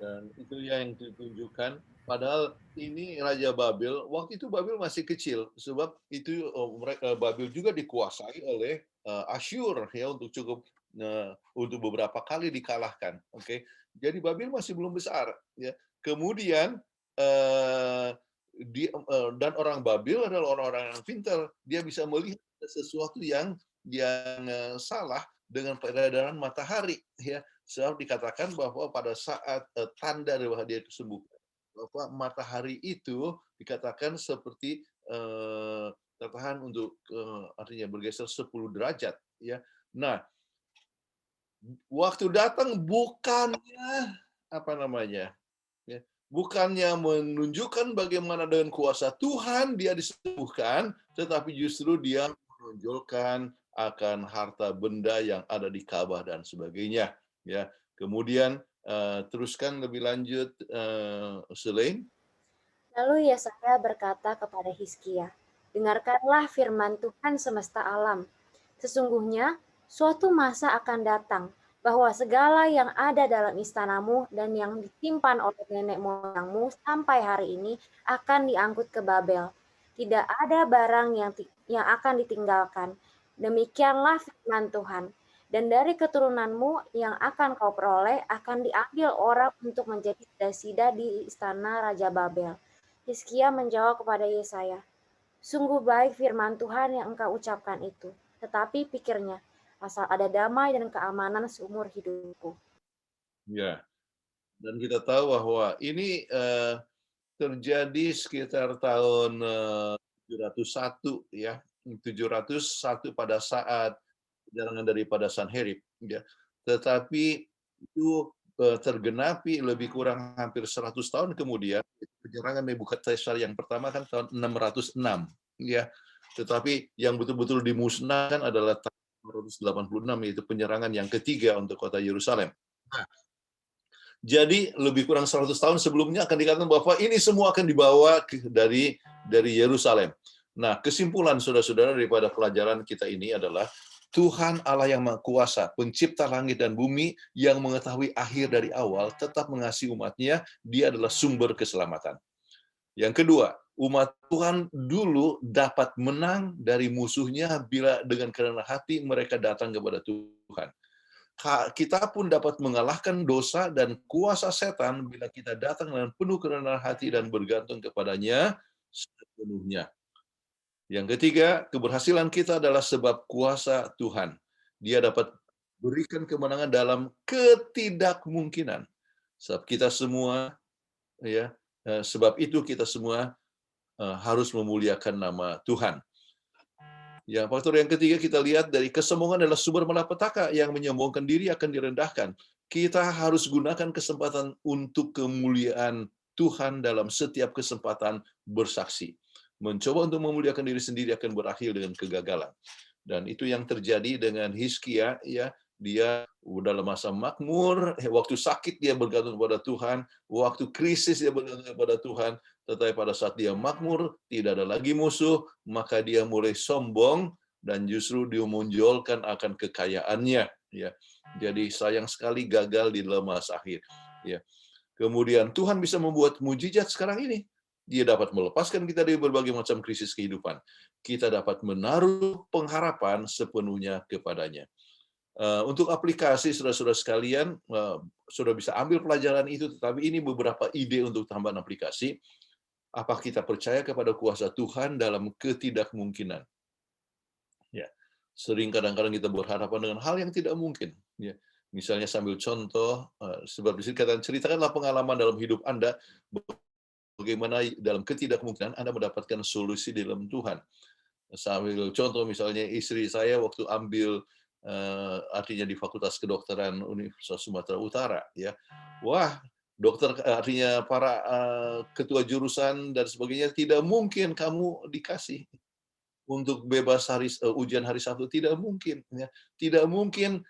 Dan itu yang ditunjukkan. Padahal ini Raja Babel, waktu itu Babel masih kecil, sebab itu Babel juga dikuasai oleh Asyur ya untuk beberapa kali dikalahkan. Oke, jadi Babel masih belum besar. Ya. Kemudian Dan orang Babil adalah orang-orang yang pintar. Dia bisa melihat sesuatu yang salah dengan peredaran matahari, ya. Sebab dikatakan bahwa pada saat tanda bahwa dia kesembuhan, bahwa matahari itu dikatakan seperti tertahan untuk artinya bergeser 10 derajat, ya. Nah, waktu datang bukannya apa namanya? Ya, bukannya menunjukkan bagaimana dengan kuasa Tuhan dia disembuhkan, tetapi justru dia menonjolkan akan harta benda yang ada di Ka'bah dan sebagainya. Ya, kemudian teruskan lebih lanjut, Selain. Lalu Yesaya berkata kepada Hizkia, "Dengarkanlah firman Tuhan semesta alam. Sesungguhnya suatu masa akan datang bahwa segala yang ada dalam istanamu dan yang disimpan oleh nenek moyangmu sampai hari ini akan diangkut ke Babel. Tidak ada barang yang akan ditinggalkan. Demikianlah firman Tuhan. Dan dari keturunanmu yang akan kau peroleh akan diambil orang untuk menjadi sida-sida di istana Raja Babel." Hizkia menjawab kepada Yesaya, "Sungguh baik firman Tuhan yang engkau ucapkan itu. Tetapi pikirnya, asal ada damai dan keamanan seumur hidupku." Ya, dan kita tahu bahwa ini terjadi sekitar tahun 701, ya. 701 pada saat penyerangan daripada Sanherib, ya. Tetapi itu tergenapi lebih kurang hampir 100 tahun kemudian. Penyerangan Nebukadnezar yang pertama kan tahun 606, ya. Tetapi yang betul-betul dimusnahkan adalah tahun 686, yaitu penyerangan yang ketiga untuk kota Yerusalem. Nah, jadi lebih kurang 100 tahun sebelumnya akan dikatakan bahwa ini semua akan dibawa dari Yerusalem. Nah, kesimpulan saudara-saudara daripada pelajaran kita ini adalah Tuhan Allah yang Maha Kuasa, pencipta langit dan bumi, yang mengetahui akhir dari awal, tetap mengasihi umatnya. Dia adalah sumber keselamatan. Yang kedua, umat Tuhan dulu dapat menang dari musuhnya bila dengan kerendah hati mereka datang kepada Tuhan. Kita pun dapat mengalahkan dosa dan kuasa setan bila kita datang dengan penuh kerendahan hati dan bergantung kepadanya sepenuhnya. Yang ketiga, keberhasilan kita adalah sebab kuasa Tuhan. Dia dapat berikan kemenangan dalam ketidakmungkinan. Sebab kita semua, ya, sebab itu kita semua harus memuliakan nama Tuhan. Ya, faktor yang ketiga kita lihat dari kesombongan adalah sumber malapetaka, yang menyombongkan diri akan direndahkan. Kita harus gunakan kesempatan untuk kemuliaan Tuhan dalam setiap kesempatan bersaksi. Mencoba untuk memuliakan diri sendiri akan berakhir dengan kegagalan. Dan itu yang terjadi dengan Hizkia, ya. Dia dalam masa makmur, waktu sakit dia bergantung kepada Tuhan, waktu krisis dia bergantung kepada Tuhan, tetapi pada saat dia makmur, tidak ada lagi musuh, maka dia mulai sombong dan justru dimunculkan akan kekayaannya, ya. Jadi sayang sekali gagal di dalam masa akhir, ya. Kemudian Tuhan bisa membuat mujizat sekarang ini. Dia dapat melepaskan kita dari berbagai macam krisis kehidupan. Kita dapat menaruh pengharapan sepenuhnya kepadanya. Untuk aplikasi, saudara-saudara sekalian, sudah bisa ambil pelajaran itu, tetapi ini beberapa ide untuk tambahan aplikasi. Apa kita percaya kepada kuasa Tuhan dalam ketidakmungkinan? Ya, sering kadang-kadang kita berhadapan dengan hal yang tidak mungkin. Ya, misalnya sambil contoh, sebab di sini ceritakanlah pengalaman dalam hidup Anda, bagaimana dalam ketidakmungkinan Anda mendapatkan solusi di dalam Tuhan. Sambil contoh, misalnya istri saya waktu ambil artinya di Fakultas Kedokteran Universitas Sumatera Utara, ya. Wah, dokter, artinya para ketua jurusan dan sebagainya, tidak mungkin kamu dikasih untuk bebas ujian hari Sabtu, tidak mungkin, ya. Tidak mungkin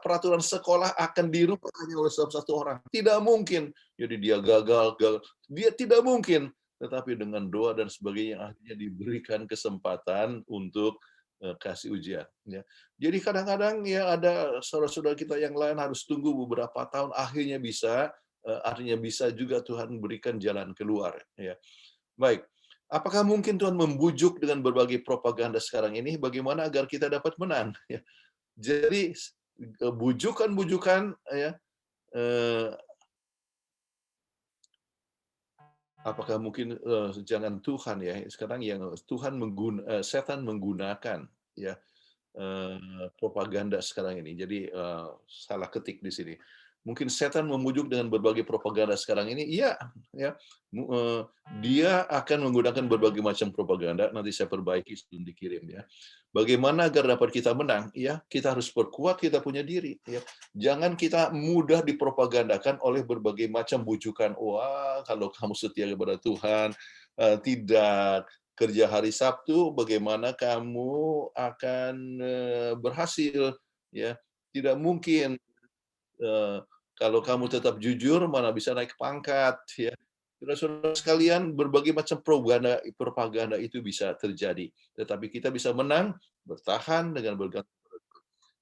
peraturan sekolah akan dirubah hanya oleh satu orang, tidak mungkin. Jadi dia gagal, dia tidak mungkin. Tetapi dengan doa dan sebagainya akhirnya diberikan kesempatan untuk kasih ujian, ya. Jadi kadang-kadang ya ada saudara-saudara kita yang lain harus tunggu beberapa tahun, akhirnya bisa, artinya bisa juga Tuhan berikan jalan keluar, ya. Baik, apakah mungkin Tuhan membujuk dengan berbagai propaganda sekarang ini bagaimana agar kita dapat menang, ya. Jadi bujukan-bujukan, ya, Apakah mungkin jangan Tuhan ya, sekarang yang Tuhan setan menggunakan ya propaganda sekarang ini. Jadi salah ketik di sini. Mungkin setan memujuk dengan berbagai propaganda sekarang ini. Iya, ya. Dia akan menggunakan berbagai macam propaganda. Nanti saya perbaiki sebelum dikirim ya. Bagaimana agar dapat kita menang? Ya, kita harus perkuat kita punya diri. Ya, jangan kita mudah dipropagandakan oleh berbagai macam bujukan. Wah, kalau kamu setia kepada Tuhan, tidak kerja hari Sabtu, bagaimana kamu akan berhasil? Ya, tidak mungkin. Kalau kamu tetap jujur, mana bisa naik pangkat, ya. Saudara-saudara sekalian, berbagai macam propaganda itu bisa terjadi. Tetapi kita bisa menang, bertahan dengan bergantung.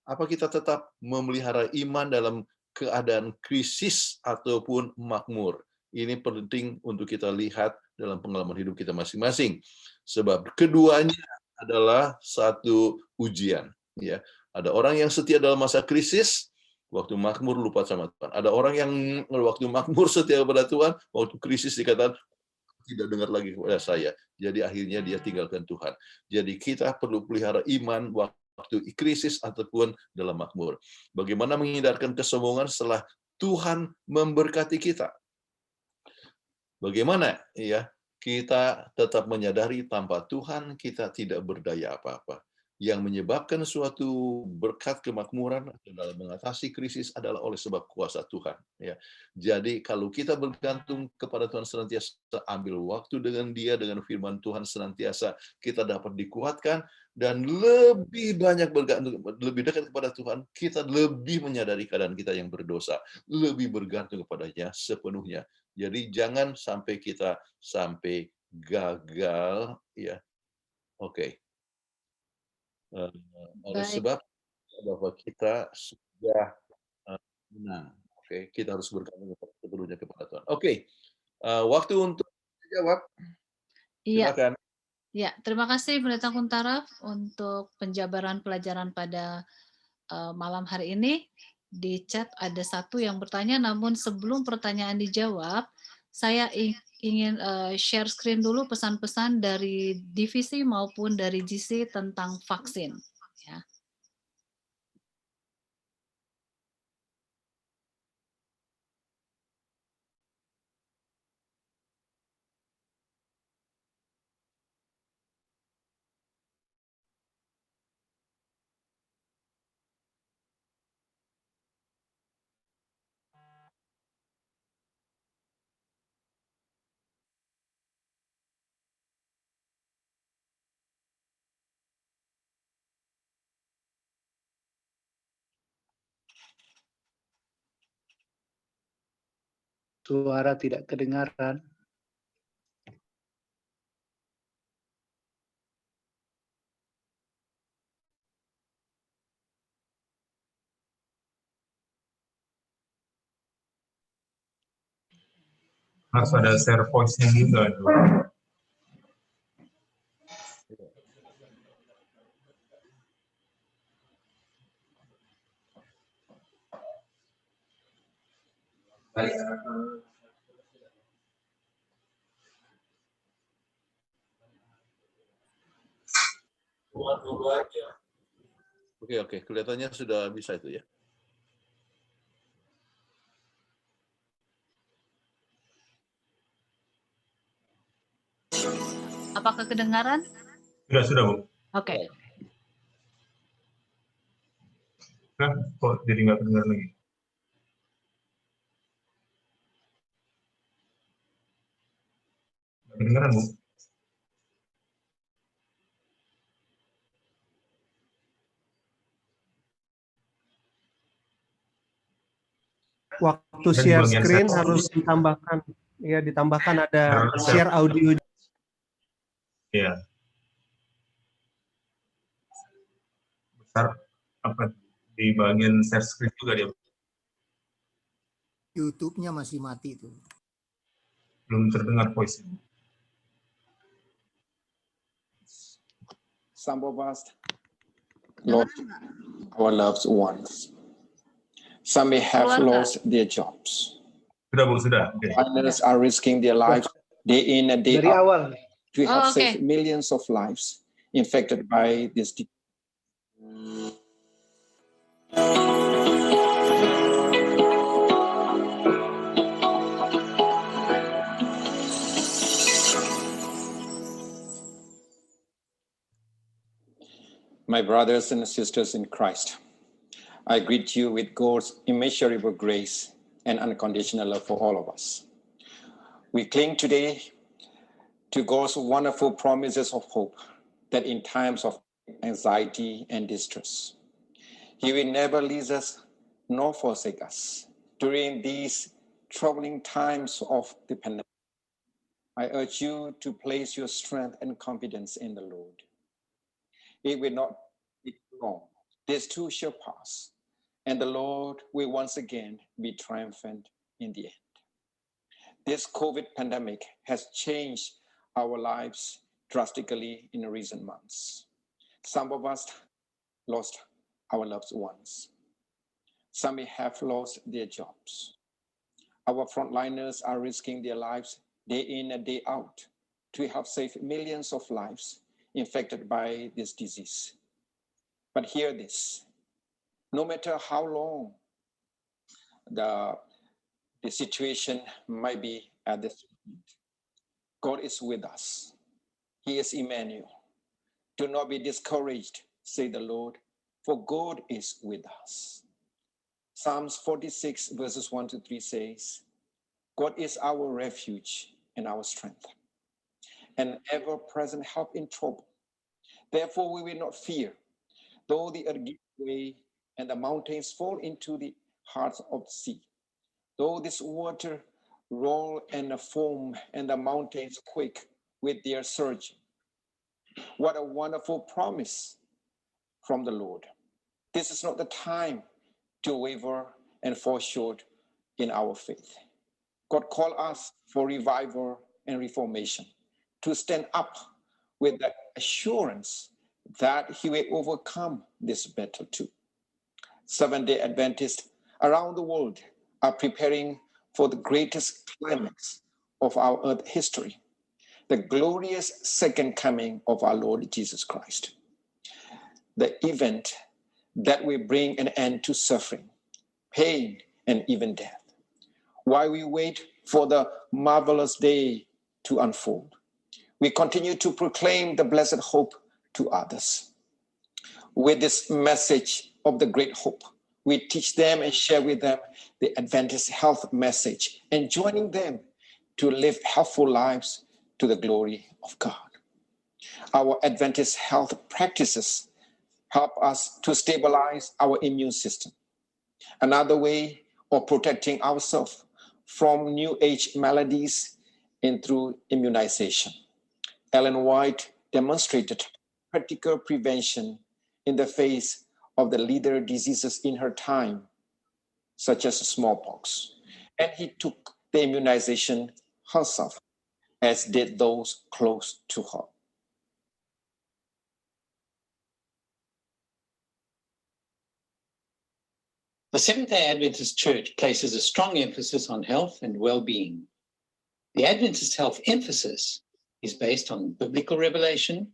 Apa kita tetap memelihara iman dalam keadaan krisis ataupun makmur? Ini penting untuk kita lihat dalam pengalaman hidup kita masing-masing. Sebab keduanya adalah satu ujian. Ya, ada orang yang setia dalam masa krisis, waktu makmur lupa sama Tuhan. Ada orang yang waktu makmur setia kepada Tuhan, waktu krisis dikatakan tidak dengar lagi kepada saya. Jadi akhirnya dia tinggalkan Tuhan. Jadi kita perlu pelihara iman waktu krisis ataupun dalam makmur. Bagaimana menghindarkan kesombongan setelah Tuhan memberkati kita? Bagaimana ya kita tetap menyadari tanpa Tuhan kita tidak berdaya apa-apa. Yang menyebabkan suatu berkat kemakmuran dalam mengatasi krisis adalah oleh sebab kuasa Tuhan. Ya. Jadi kalau kita bergantung kepada Tuhan senantiasa, ambil waktu dengan Dia, dengan firman Tuhan senantiasa, kita dapat dikuatkan dan lebih banyak bergantung, lebih dekat kepada Tuhan, kita lebih menyadari keadaan kita yang berdosa, lebih bergantung kepadanya sepenuhnya. Jadi jangan sampai kita gagal, ya. Oke. Oleh sebab bahwa kita sudah menang. Oke, kita harus bergantung sepenuhnya kepada Tuhan. Oke, waktu untuk jawab. Iya. Silakan. Ya, terima kasih Pendeta Kuntaraf untuk penjabaran pelajaran pada malam hari ini. Di chat ada satu yang bertanya, namun sebelum pertanyaan dijawab, saya ingin share screen dulu pesan-pesan dari divisi maupun dari GC tentang vaksin. Ya. Suara tidak kedengaran. Harus ada share voice-nya juga. Oke, kelihatannya sudah bisa itu ya. Apakah kedengaran? Sudah, Bu. Oke. Nah, kok jadi nggak kedengar lagi? Nggak kedengaran, Bu. Waktu share screen harus ditambahkan, ya ditambahkan ada share audio. Iya. Besar apa di bagian share screen juga dia. YouTube-nya masih mati tuh. Belum terdengar voice. Some of us lost our loved ones. Some may have lost their jobs. Sudah, Bu, sudah. Okay. Others are risking their lives day in and day Dari out. awal. We have okay. saved millions of lives infected by this disease. My brothers and sisters in Christ, I greet you with God's immeasurable grace and unconditional love for all of us. We cling today to God's wonderful promises of hope that in times of anxiety and distress, He will never leave us nor forsake us. During these troubling times of the pandemic, I urge you to place your strength and confidence in the Lord. It will not be long. This too shall pass, and the Lord will once again be triumphant in the end. This COVID pandemic has changed our lives drastically in recent months. Some of us lost our loved ones. Some may have lost their jobs. Our frontliners are risking their lives day in and day out to help save millions of lives infected by this disease. But hear this, no matter how long the situation might be at this point, God is with us. He is Emmanuel. Do not be discouraged, say the Lord, for God is with us. Psalms 46 verses 1 to 3 says, God is our refuge and our strength, an ever-present help in trouble. Therefore we will not fear, though the earth give way and the mountains fall into the heart of the sea, though this water roll and foam and the mountains quake with their surging. What a wonderful promise from the Lord. This is not the time to waver and fall short in our faith. God called us for revival and reformation, to stand up with the assurance that He will overcome this battle too. Seventh-day Adventists around the world are preparing for the greatest climax of our earth history, the glorious second coming of our Lord Jesus Christ. The event that will bring an end to suffering, pain, and even death. While we wait for the marvelous day to unfold, we continue to proclaim the blessed hope to others. With this message of the great hope, we teach them and share with them the Adventist health message and joining them to live healthful lives to the glory of God. Our Adventist health practices help us to stabilize our immune system. Another way of protecting ourselves from new age maladies and through immunization. Ellen White demonstrated practical prevention in the face of the leader diseases in her time, such as smallpox. And he took the immunization herself, as did those close to her. The Seventh-day Adventist Church places a strong emphasis on health and well-being. The Adventist health emphasis is based on biblical revelation,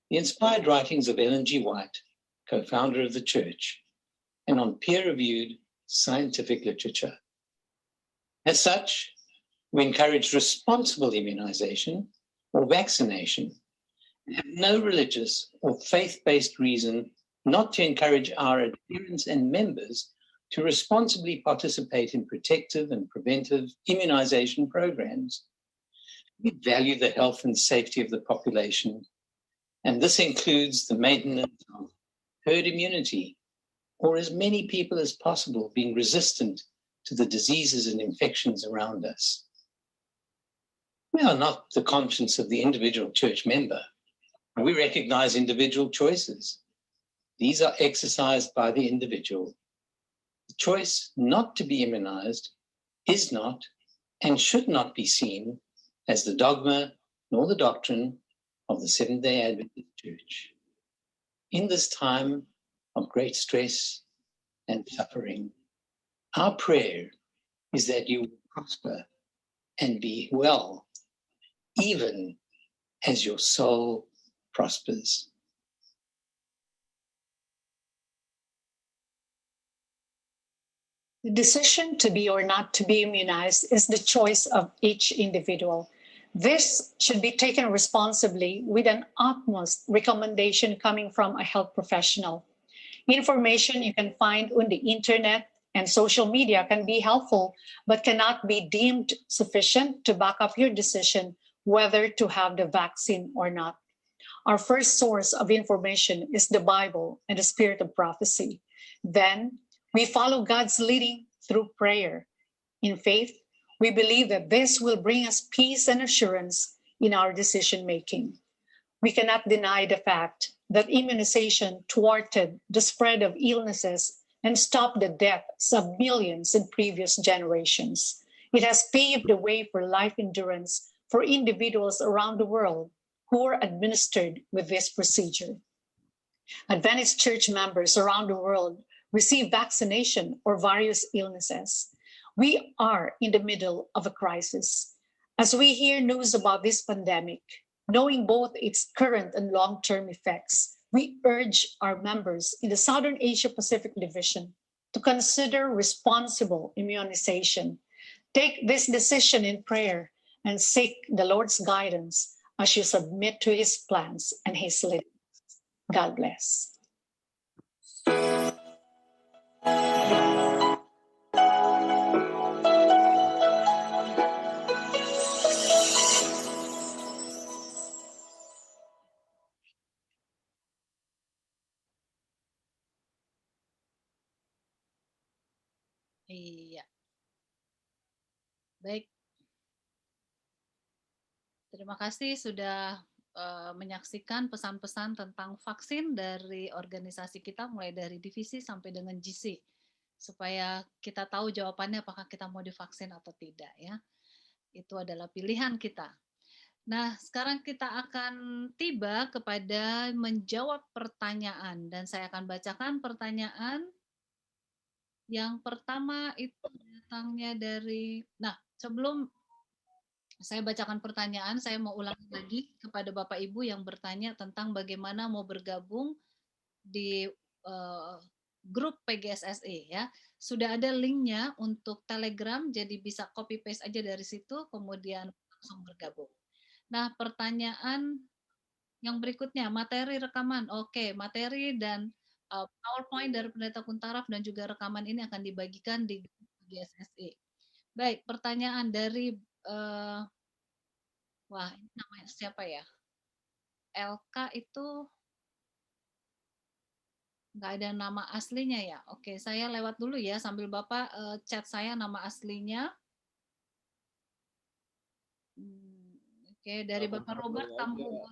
the inspired writings of Ellen G. White, co-founder of the church, and on peer-reviewed scientific literature. As such, we encourage responsible immunization or vaccination and have no religious or faith-based reason not to encourage our adherents and members to responsibly participate in protective and preventive immunization programs. We value the health and safety of the population, and this includes the maintenance of herd immunity, or as many people as possible being resistant to the diseases and infections around us. We are not the conscience of the individual church member. We recognize individual choices. These are exercised by the individual. The choice not to be immunized is not and should not be seen as the dogma nor the doctrine of the Seventh-day Adventist Church. In this time of great stress and suffering, our prayer is that you will prosper and be well even as your soul prospers. The decision to be or not to be immunized is the choice of each individual. This should be taken responsibly with an utmost recommendation coming from a health professional. Information you can find on the internet and social media can be helpful, but cannot be deemed sufficient to back up your decision whether to have the vaccine or not. Our first source of information is the Bible and the spirit of prophecy. Then we follow God's leading through prayer. In faith, we believe that this will bring us peace and assurance in our decision making. We cannot deny the fact that immunization thwarted the spread of illnesses and stopped the deaths of millions in previous generations. It has paved the way for life endurance for individuals around the world who are administered with this procedure. Adventist church members around the world receive vaccination for various illnesses. We are in the middle of a crisis. As we hear news about this pandemic, knowing both its current and long-term effects, we urge our members in the Southern Asia Pacific Division to consider responsible immunization. Take this decision in prayer and seek the Lord's guidance as you submit to his plans and his leading. God bless. Iya. Baik. Terima kasih sudah menyaksikan pesan-pesan tentang vaksin dari organisasi kita, mulai dari divisi sampai dengan GC, supaya kita tahu jawabannya apakah kita mau divaksin atau tidak ya. Itu adalah pilihan kita. Nah, sekarang kita akan tiba kepada menjawab pertanyaan, dan saya akan bacakan pertanyaan. Yang pertama itu datangnya dari, nah sebelum saya bacakan pertanyaan, saya mau ulangi lagi kepada Bapak Ibu yang bertanya tentang bagaimana mau bergabung di grup PGSSE ya. Sudah ada linknya untuk Telegram, jadi bisa copy paste aja dari situ, kemudian langsung bergabung. Nah, pertanyaan yang berikutnya, materi rekaman. Oke, materi dan PowerPoint dari Pendeta Kuntaraf dan juga rekaman ini akan dibagikan di grup PGSSE. Baik, pertanyaan dari wah, ini namanya siapa ya? LK itu nggak ada nama aslinya ya. Oke, saya lewat dulu ya sambil Bapak chat saya nama aslinya. Oke, dari Bapak Robert Tampu.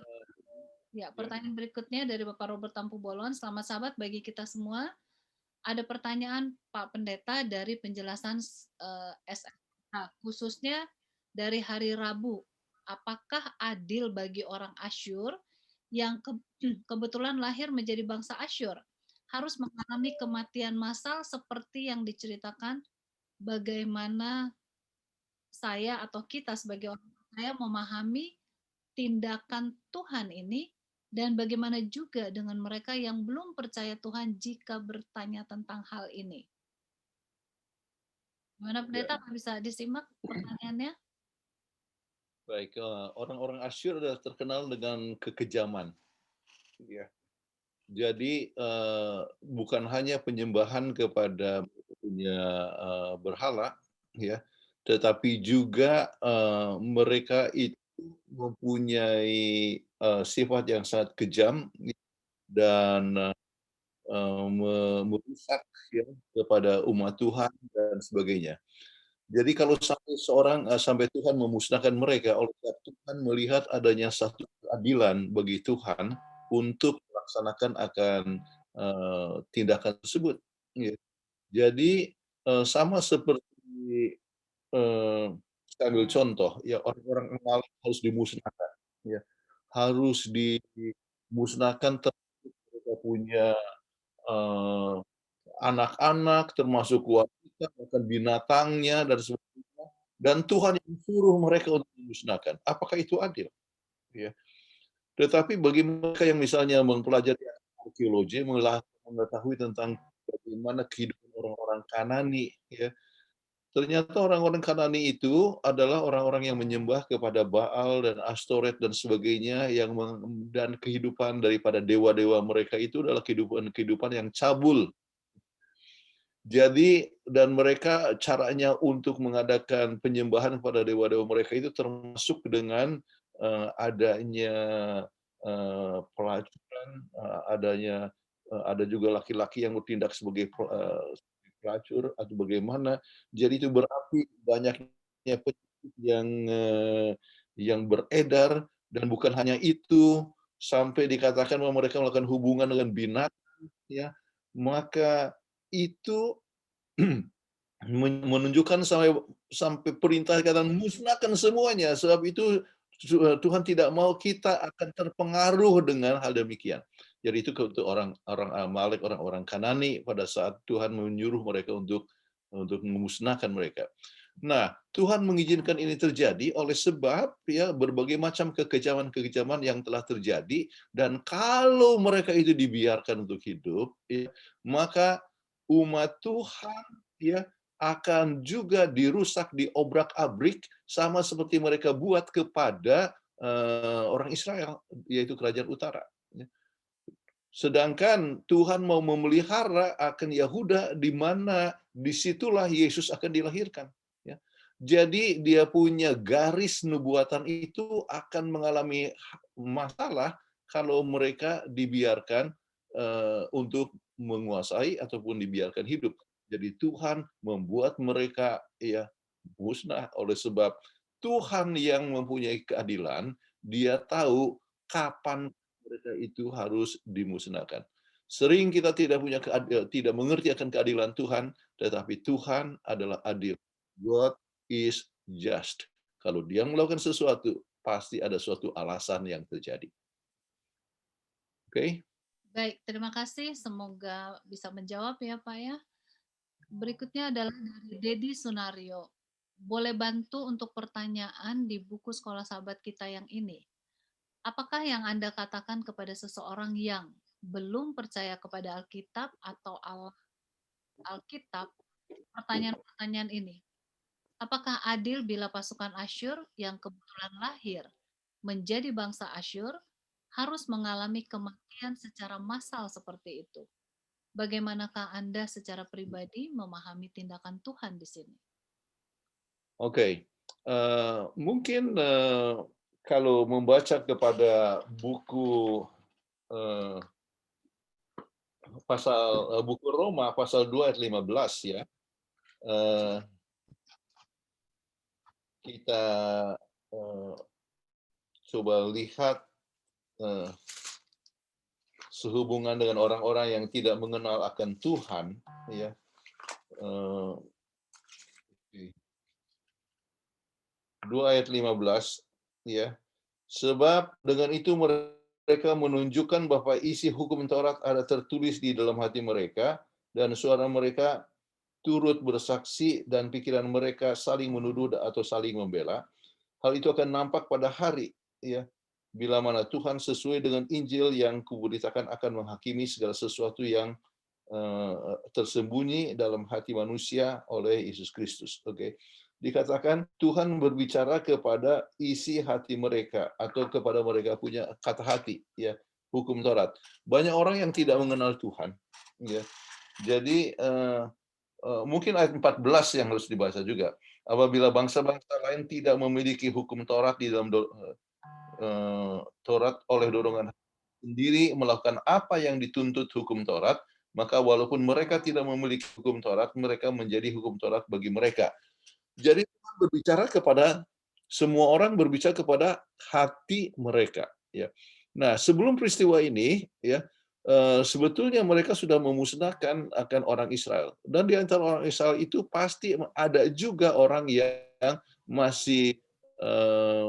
Ya, pertanyaan berikutnya dari Bapak Robert Tampu Bolon. Selamat sahabat bagi kita semua. Ada pertanyaan Pak Pendeta dari penjelasan SMK, khususnya dari hari Rabu. Apakah adil bagi orang Asyur yang kebetulan lahir menjadi bangsa Asyur harus mengalami kematian massal seperti yang diceritakan? Bagaimana saya atau kita sebagai orang percaya memahami tindakan Tuhan ini, dan bagaimana juga dengan mereka yang belum percaya Tuhan jika bertanya tentang hal ini? Gimana Pendeta, bisa disimak pertanyaannya? Baik, orang-orang Asyur adalah terkenal dengan kekejaman. Ya. Jadi bukan hanya penyembahan kepada punya berhala, ya, tetapi juga mereka itu mempunyai sifat yang sangat kejam dan merusak ya, kepada umat Tuhan dan sebagainya. Jadi kalau sampai Tuhan memusnahkan mereka, oleh sebab Tuhan melihat adanya satu keadilan bagi Tuhan untuk melaksanakan akan tindakan tersebut. Ya. Jadi sama seperti kita ambil contoh, ya orang-orang Amalek harus dimusnahkan, ya harus dimusnahkan. Mereka punya anak-anak, termasuk wanita, bahkan binatangnya dan sebagainya, dan Tuhan yang suruh mereka untuk memusnahkan. Apakah itu adil? Ya. Tetapi bagi mereka yang misalnya mempelajari arkeologi, mengetahui tentang bagaimana kehidupan orang-orang Kanani, ya, ternyata orang-orang Kanani itu adalah orang-orang yang menyembah kepada Baal dan Astoret dan sebagainya, dan kehidupan daripada dewa-dewa mereka itu adalah kehidupan yang cabul. Jadi, dan mereka caranya untuk mengadakan penyembahan kepada dewa-dewa mereka itu termasuk dengan adanya pelacuran, ada juga laki-laki yang bertindak sebagai pelacur atau bagaimana. Jadi itu berarti banyaknya penyakit yang beredar, dan bukan hanya itu, sampai dikatakan bahwa mereka melakukan hubungan dengan binatang, ya, maka itu menunjukkan sampai perintah katakan musnahkan semuanya, sebab itu Tuhan tidak mau kita akan terpengaruh dengan hal demikian. Jadi itu untuk orang Amalek, orang-orang Kanani pada saat Tuhan menyuruh mereka untuk memusnahkan mereka. Nah, Tuhan mengizinkan ini terjadi oleh sebab ya berbagai macam kekejaman-kekejaman yang telah terjadi, dan kalau mereka itu dibiarkan untuk hidup, ya, maka umat Tuhan ya akan juga dirusak, diobrak-abrik sama seperti mereka buat kepada orang Israel, yaitu kerajaan utara. Sedangkan Tuhan mau memelihara akan Yehuda, di mana disitulah Yesus akan dilahirkan. Jadi dia punya garis nubuatan itu akan mengalami masalah kalau mereka dibiarkan untuk menguasai ataupun dibiarkan hidup. Jadi Tuhan membuat mereka ya musnah, oleh sebab Tuhan yang mempunyai keadilan, dia tahu kapan mereka itu harus dimusnahkan. Sering kita tidak mengerti akan keadilan Tuhan, tetapi Tuhan adalah adil. God is just. Kalau dia melakukan sesuatu, pasti ada suatu alasan yang terjadi. Oke? Baik, terima kasih. Semoga bisa menjawab ya Pak ya. Berikutnya adalah dari Dedi Sunario. Boleh bantu untuk pertanyaan di buku Sekolah Sahabat kita yang ini. Apakah yang Anda katakan kepada seseorang yang belum percaya kepada Alkitab atau Alkitab, pertanyaan-pertanyaan ini? Apakah adil bila pasukan Asyur yang kebetulan lahir menjadi bangsa Asyur harus mengalami kematian secara massal seperti itu? Bagaimanakah Anda secara pribadi memahami tindakan Tuhan di sini? Oke. Mungkin kalau membaca kepada buku buku Roma pasal 2 ayat 15 ya, kita coba lihat sehubungan dengan orang-orang yang tidak mengenal akan Tuhan, ya. 2 ayat 15, ya. Sebab dengan itu mereka menunjukkan bahwa isi hukum Taurat ada tertulis di dalam hati mereka, dan suara mereka turut bersaksi, dan pikiran mereka saling menuduh atau saling membela. Hal itu akan nampak pada hari, ya, bila mana Tuhan sesuai dengan Injil yang kuberitakan akan menghakimi segala sesuatu yang tersembunyi dalam hati manusia oleh Yesus Kristus. Oke. Dikatakan Tuhan berbicara kepada isi hati mereka, atau kepada mereka punya kata hati, ya, hukum Taurat. Banyak orang yang tidak mengenal Tuhan, ya. Jadi mungkin ayat 14 yang harus dibaca juga. Apabila bangsa-bangsa lain tidak memiliki hukum Taurat di dalam Taurat oleh dorongan sendiri melakukan apa yang dituntut hukum Taurat, maka walaupun mereka tidak memiliki hukum Taurat, mereka menjadi hukum Taurat bagi mereka. Jadi Tuhan berbicara kepada semua orang, berbicara kepada hati mereka. Ya. Nah, sebelum peristiwa ini, ya, sebetulnya mereka sudah memusnahkan akan orang Israel. Dan di antara orang Israel itu pasti ada juga orang yang masih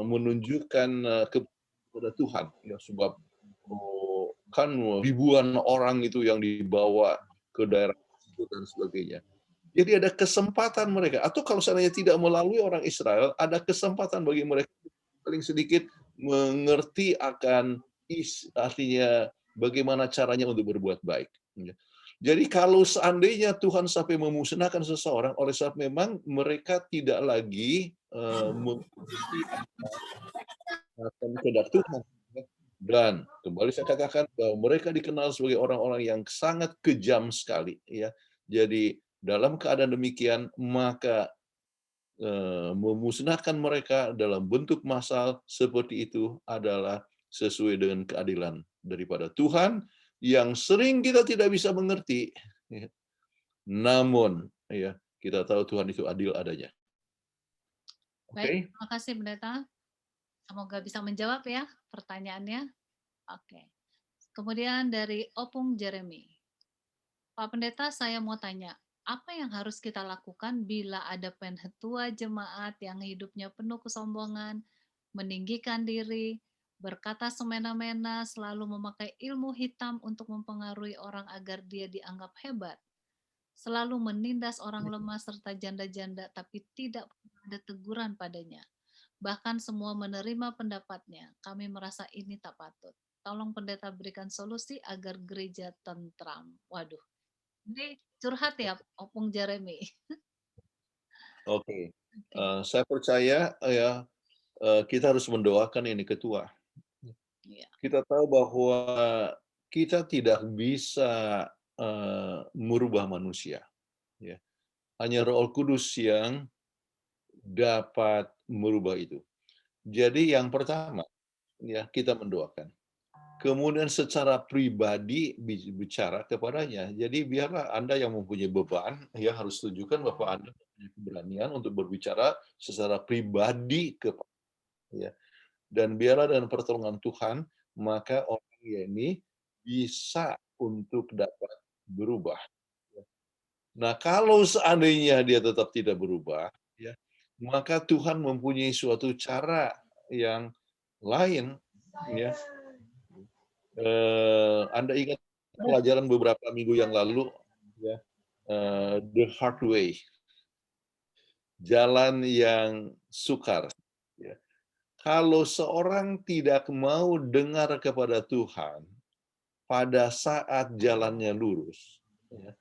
menunjukkan kepada Tuhan. Ya, sebab kan ribuan orang itu yang dibawa ke daerah itu dan sebagainya. Jadi ada kesempatan mereka. Atau kalau seandainya tidak melalui orang Israel, ada kesempatan bagi mereka paling sedikit mengerti akan artinya bagaimana caranya untuk berbuat baik. Jadi kalau seandainya Tuhan sampai memusnahkan seseorang, oleh sebab memang mereka tidak lagi mengerti akan kehendak Tuhan. Dan kembali saya katakan bahwa mereka dikenal sebagai orang-orang yang sangat kejam sekali, ya. Jadi dalam keadaan demikian maka memusnahkan mereka dalam bentuk massal seperti itu adalah sesuai dengan keadilan daripada Tuhan yang sering kita tidak bisa mengerti. Namun ya, kita tahu Tuhan itu adil adanya. Baik, terima kasih Pendeta. Semoga bisa menjawab ya pertanyaannya. Oke. Kemudian dari Opung Jeremy. Pak Pendeta, saya mau tanya, apa yang harus kita lakukan bila ada pengetua jemaat yang hidupnya penuh kesombongan, meninggikan diri, berkata semena-mena, selalu memakai ilmu hitam untuk mempengaruhi orang agar dia dianggap hebat, selalu menindas orang lemah serta janda-janda, tapi tidak pernah ada teguran padanya. Bahkan semua menerima pendapatnya. Kami merasa ini tak patut. Tolong pendeta berikan solusi agar gereja tentram. Waduh, ini curhat ya, Opung Jeremy. Oke. Saya percaya ya kita harus mendoakan ini ketua. Kita tahu bahwa kita tidak bisa merubah manusia. Ya. Hanya Roh Kudus yang dapat merubah itu. Jadi yang pertama, ya kita mendoakan. Kemudian secara pribadi bicara kepadanya. Jadi biarlah Anda yang mempunyai beban, ya harus tunjukkan bahwa Anda punya keberanian untuk berbicara secara pribadi kepadanya. Dan biarlah dengan pertolongan Tuhan, maka orang ini bisa untuk dapat berubah. Nah, kalau seandainya dia tetap tidak berubah, ya, maka Tuhan mempunyai suatu cara yang lain, ya. Anda ingat pelajaran beberapa minggu yang lalu, ya, the hard way, jalan yang sukar. Ya. Kalau seorang tidak mau dengar kepada Tuhan pada saat jalannya lurus, ya,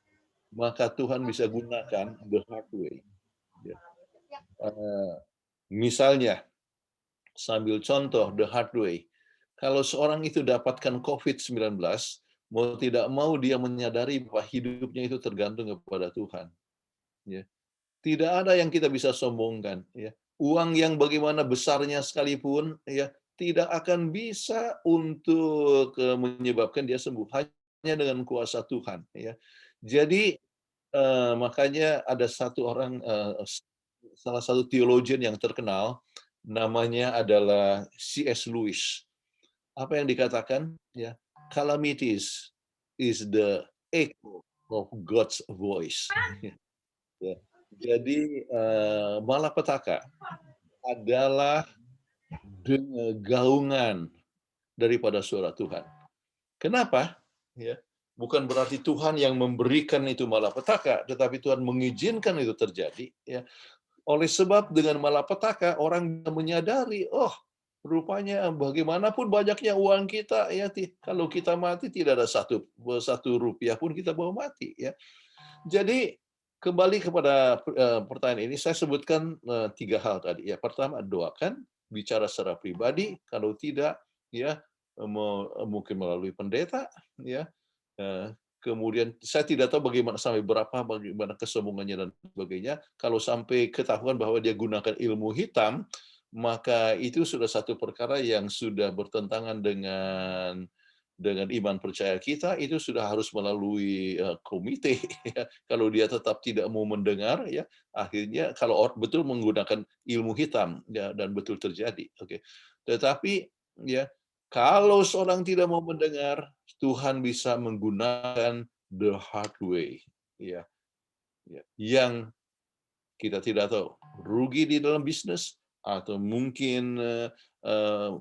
maka Tuhan bisa gunakan the hard way. Ya. Misalnya, sambil contoh the hard way, kalau seorang itu dapatkan COVID-19, mau tidak mau dia menyadari bahwa hidupnya itu tergantung kepada Tuhan. Ya. Tidak ada yang kita bisa sombongkan. Ya. Uang yang bagaimana besarnya sekalipun, ya tidak akan bisa untuk menyebabkan dia sembuh. Hanya dengan kuasa Tuhan. Ya. Jadi makanya ada satu orang, salah satu teologian yang terkenal, namanya adalah C.S. Lewis. Apa yang dikatakan? Ya, calamities is the echo of God's voice. Ya. Jadi malapetaka adalah gaungan daripada suara Tuhan. Kenapa? Ya, bukan berarti Tuhan yang memberikan itu malapetaka, tetapi Tuhan mengizinkan itu terjadi. Ya. Oleh sebab dengan malapetaka orang menyadari, oh rupanya bagaimanapun banyaknya uang kita, ya kalau kita mati tidak ada satu rupiah pun kita bawa mati. Ya. Jadi kembali kepada pertanyaan ini, saya sebutkan 3 hal tadi. Ya, pertama doakan, bicara secara pribadi. Kalau tidak, ya mungkin melalui pendeta. Ya. Kemudian saya tidak tahu bagaimana sampai berapa, bagaimana kesombongannya dan sebagainya. Kalau sampai ketahuan bahwa dia gunakan ilmu hitam, maka itu sudah satu perkara yang sudah bertentangan dengan iman percaya kita. Itu sudah harus melalui komite. Ya. Kalau dia tetap tidak mau mendengar, ya akhirnya kalau betul menggunakan ilmu hitam, ya, dan betul terjadi. Oke. Tetapi ya kalau seorang tidak mau mendengar, Tuhan bisa menggunakan the hard way, ya, yang kita tidak tahu, rugi di dalam bisnis atau mungkin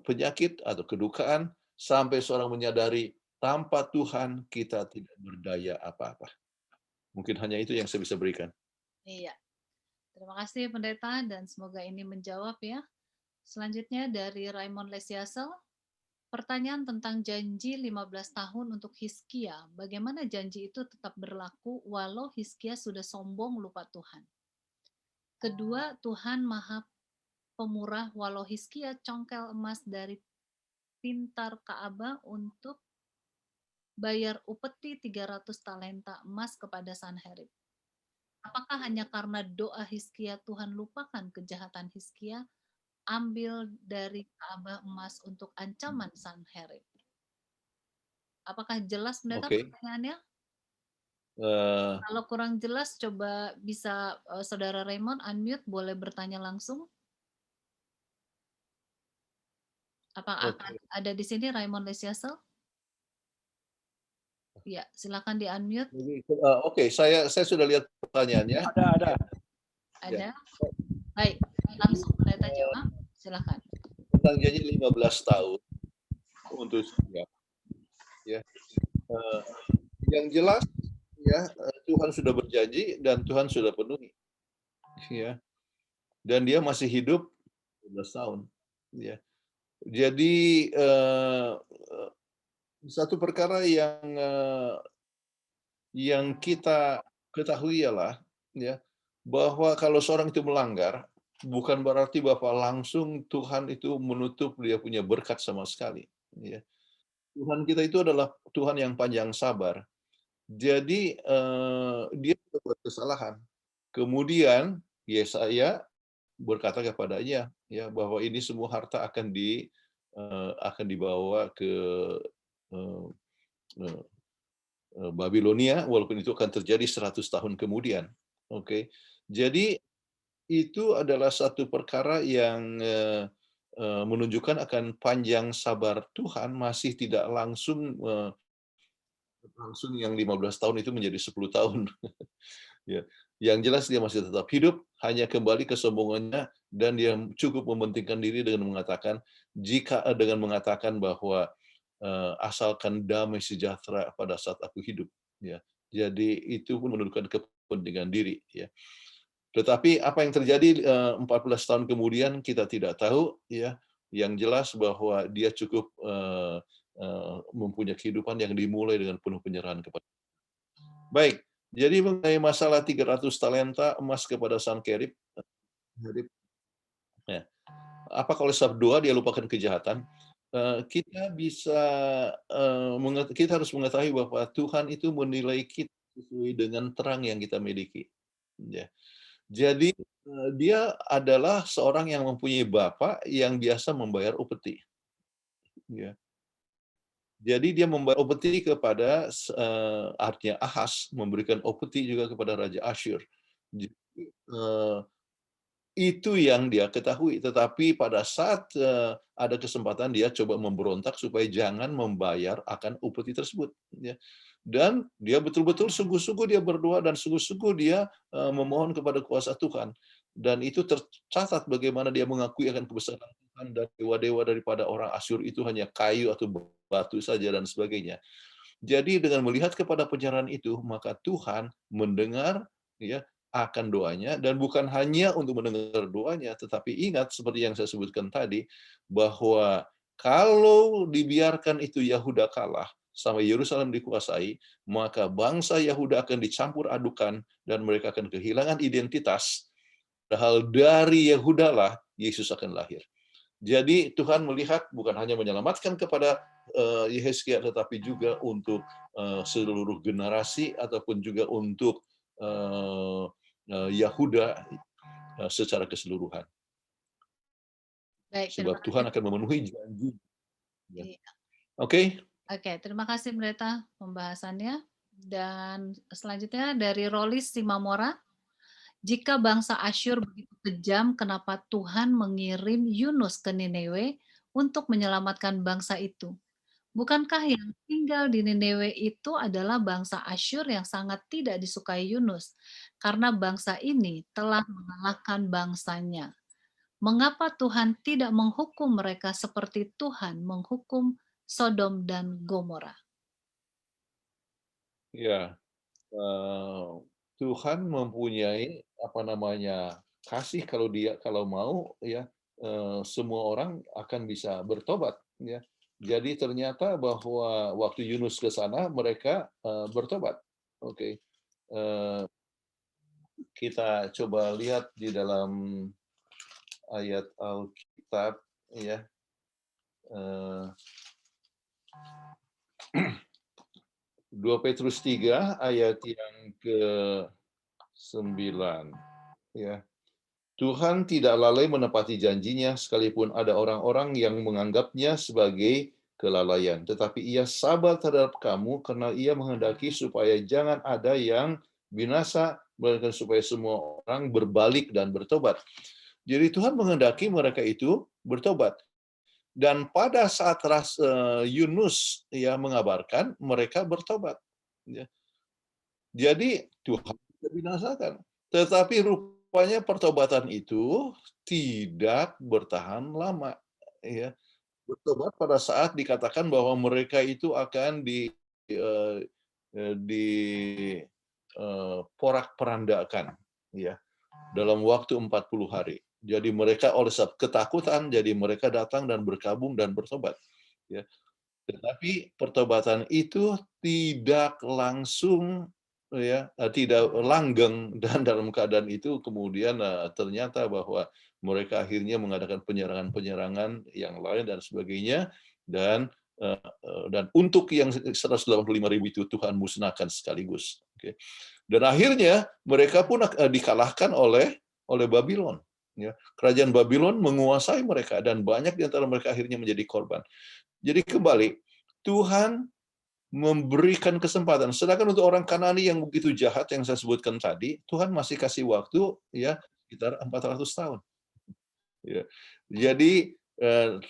penyakit atau kedukaan, sampai seorang menyadari tanpa Tuhan kita tidak berdaya apa-apa. Mungkin hanya itu yang saya bisa berikan. Iya. Terima kasih Pendeta dan semoga ini menjawab ya. Selanjutnya dari Raymond Lesiasel, pertanyaan tentang janji 15 tahun untuk Hizkia. Bagaimana janji itu tetap berlaku walau Hizkia sudah sombong lupa Tuhan? Kedua, Tuhan Maha Pemurah walau Hizkia congkel emas dari pintar Ka'bah untuk bayar upeti 300 talenta emas kepada Sanherib. Apakah hanya karena doa Hizkia Tuhan lupakan kejahatan Hizkia, ambil dari Ka'bah emas untuk ancaman Sanherib? Apakah jelas Pendeta Oke. pertanyaannya? Eh, Kalau kurang jelas coba bisa Saudara Raymond unmute, boleh bertanya langsung. Apa Oke. ada di sini Raymond Lesiasel? Ya, silakan di unmute. Oke, saya sudah lihat pertanyaannya. Ada. Ada? Ya. Baik, langsung Pendeta jawab. Silakan. Tentang janji 15 tahun untuk siap. Ya. Yang jelas ya, Tuhan sudah berjanji dan Tuhan sudah penuhi. Ya. Dan dia masih hidup 15 tahun. Ya. Jadi satu perkara yang kita ketahui ialah ya, bahwa kalau seorang itu melanggar, bukan berarti bahwa langsung Tuhan itu menutup dia punya berkat sama sekali. Ya. Tuhan kita itu adalah Tuhan yang panjang sabar. Jadi dia berbuat kesalahan. Kemudian Yesaya berkata kepadanya ya bahwa ini semua harta akan dibawa ke Babilonia, walaupun itu akan terjadi 100 tahun kemudian. Oke. Jadi itu adalah satu perkara yang menunjukkan akan panjang sabar Tuhan, masih tidak langsung yang 15 tahun itu menjadi 10 tahun. Ya. Yang jelas dia masih tetap hidup, hanya kembali kesombongannya, dan dia cukup mementingkan diri dengan mengatakan bahwa asalkan damai sejahtera pada saat aku hidup. Ya. Jadi itu pun menunjukkan kepentingan diri. Ya. Tetapi apa yang terjadi 14 tahun kemudian kita tidak tahu. Ya. Yang jelas bahwa dia cukup mempunyai kehidupan yang dimulai dengan penuh penyerahan kepada. Baik, jadi mengenai masalah 300 talenta emas kepada Sanherib, ya. Apa kalau sebab doa dia lupakan kejahatan? Kita harus mengetahui bahwa Tuhan itu menilai kita sesuai dengan terang yang kita miliki. Ya. Jadi dia adalah seorang yang mempunyai bapa yang biasa membayar upeti. Ya. Jadi dia membayar upeti kepada artinya Ahaz, memberikan upeti juga kepada Raja Asyur. Jadi, itu yang dia ketahui. Tetapi pada saat ada kesempatan dia coba memberontak supaya jangan membayar akan upeti tersebut. Ya. Dan dia betul-betul sungguh-sungguh dia berdoa dan sungguh-sungguh dia memohon kepada kuasa Tuhan. Dan itu tercatat bagaimana dia mengakui akan kebesaran Tuhan, dan dewa-dewa daripada orang Asyur itu hanya kayu atau batu saja dan sebagainya. Jadi dengan melihat kepada penyerahan itu, maka Tuhan mendengar ya akan doanya, dan bukan hanya untuk mendengar doanya, tetapi ingat seperti yang saya sebutkan tadi, bahwa kalau dibiarkan itu Yahuda kalah sampai Yerusalem dikuasai, maka bangsa Yahuda akan dicampur adukan dan mereka akan kehilangan identitas. Padahal dari Yehuda lah Yesus akan lahir. Jadi Tuhan melihat bukan hanya menyelamatkan kepada Yehezkiel, tetapi juga untuk seluruh generasi ataupun juga untuk Yahuda secara keseluruhan. Baik, sebab Tuhan akan memenuhi janji. Iya. Oke. Oke, terima kasih Pendeta pembahasannya. Dan selanjutnya dari Rolis Simamora. Jika bangsa Asyur begitu kejam, kenapa Tuhan mengirim Yunus ke Niniwe untuk menyelamatkan bangsa itu? Bukankah yang tinggal di Niniwe itu adalah bangsa Asyur yang sangat tidak disukai Yunus, karena bangsa ini telah mengalahkan bangsanya? Mengapa Tuhan tidak menghukum mereka seperti Tuhan menghukum Sodom dan Gomora? Ya, Tuhan mempunyai kasih kalau mau ya semua orang akan bisa bertobat ya. Jadi ternyata bahwa waktu Yunus ke sana mereka bertobat. Oke. Kita coba lihat di dalam ayat Alkitab ya. 2 Petrus 3 ayat yang ke-9 ya. Tuhan tidak lalai menepati janjinya sekalipun ada orang-orang yang menganggapnya sebagai kelalaian, tetapi Ia sabar terhadap kamu karena Ia menghendaki supaya jangan ada yang binasa, melainkan supaya semua orang berbalik dan bertobat. Jadi Tuhan menghendaki mereka itu bertobat. Dan pada saat Yunus ya mengabarkan, mereka bertobat. Ya. Jadi Tuhan tidak binasakan. Tetapi rupanya pertobatan itu tidak bertahan lama. Ya. Bertobat pada saat dikatakan bahwa mereka itu akan porak-perandakan ya, dalam waktu 40 hari. Jadi mereka oleh sebab ketakutan, jadi mereka datang dan berkabung dan bertobat. Ya. Tetapi pertobatan itu tidak langsung, ya, tidak langgeng, dan dalam keadaan itu kemudian ternyata bahwa mereka akhirnya mengadakan penyerangan-penyerangan yang lain dan sebagainya, dan untuk yang 185.000 itu Tuhan musnahkan sekaligus. Oke. Dan akhirnya mereka pun dikalahkan oleh Babylon. Ya, kerajaan Babylon menguasai mereka dan banyak di antara mereka akhirnya menjadi korban. Jadi kembali, Tuhan memberikan kesempatan. Sedangkan untuk orang Kanani yang begitu jahat yang saya sebutkan tadi, Tuhan masih kasih waktu ya sekitar 400 tahun. Ya. Jadi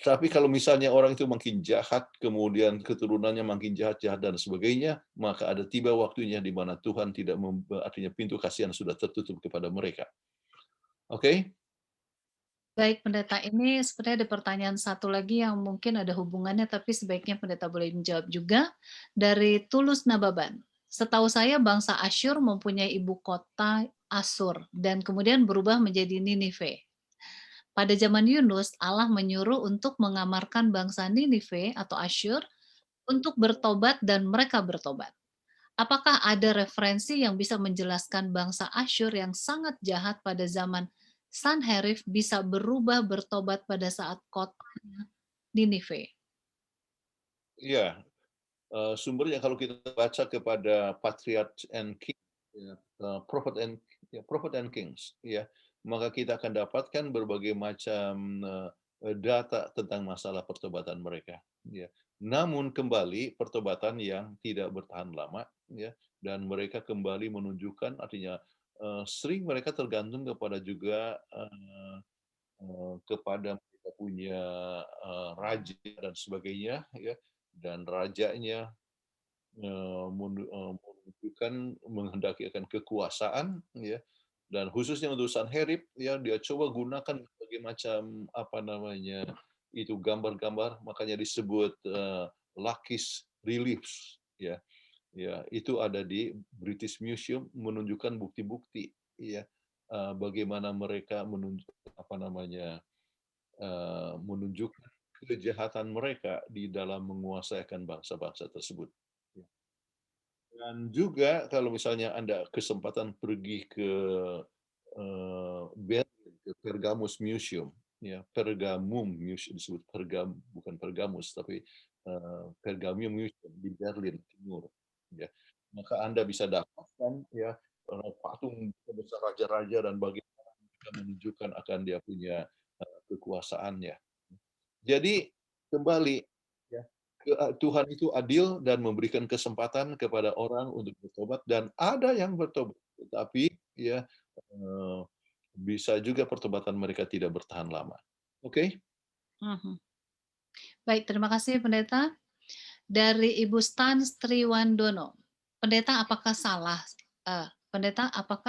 tapi kalau misalnya orang itu makin jahat, kemudian keturunannya makin jahat-jahat dan sebagainya, maka ada tiba waktunya di mana Tuhan tidak artinya pintu kasihan sudah tertutup kepada mereka. Oke? Baik, Pendeta, ini sebenarnya ada pertanyaan satu lagi yang mungkin ada hubungannya, tapi sebaiknya Pendeta boleh menjawab juga. Dari Tulus Nababan. Setahu saya bangsa Asyur mempunyai ibu kota Asur, dan kemudian berubah menjadi Ninive. Pada zaman Yunus, Allah menyuruh untuk mengamarkan bangsa Ninive atau Asyur untuk bertobat dan mereka bertobat. Apakah ada referensi yang bisa menjelaskan bangsa Asyur yang sangat jahat pada zaman Sanherib bisa berubah bertobat pada saat kotanya Ninive? Iya, sumbernya kalau kita baca kepada Patriarch and King, ya, Prophet and Kings, ya, maka kita akan dapatkan berbagai macam data tentang masalah pertobatan mereka. Ya. Namun kembali pertobatan yang tidak bertahan lama, ya, dan mereka kembali menunjukkan, artinya sering mereka tergantung kepada juga kepada mereka punya raja dan sebagainya, ya, dan rajanya menunjukkan menghendaki akan kekuasaan, ya, dan khususnya untuk Sanherib, ya, dia coba gunakan berbagai macam itu gambar-gambar, makanya disebut Lakish reliefs, ya, ya, itu ada di British Museum, menunjukkan bukti-bukti, ya, bagaimana mereka menunjukkan kejahatan mereka di dalam menguasai bangsa-bangsa tersebut. Dan juga kalau misalnya Anda kesempatan pergi ke Berlin, ke Pergamus Museum, ya, Pergamum Museum disebut bukan Pergamus tapi Pergamum Museum di Berlin Timur, ya, maka Anda bisa dapatkan ya patung besar raja-raja dan bagaimana mereka menunjukkan akan dia punya kekuasaannya. Jadi kembali, ya, Tuhan itu adil dan memberikan kesempatan kepada orang untuk bertobat, dan ada yang bertobat, tetapi ya bisa juga pertobatan mereka tidak bertahan lama. Oke? Baik, terima kasih Pendeta. Dari Ibu Stan Triwandono. Pendeta, apakah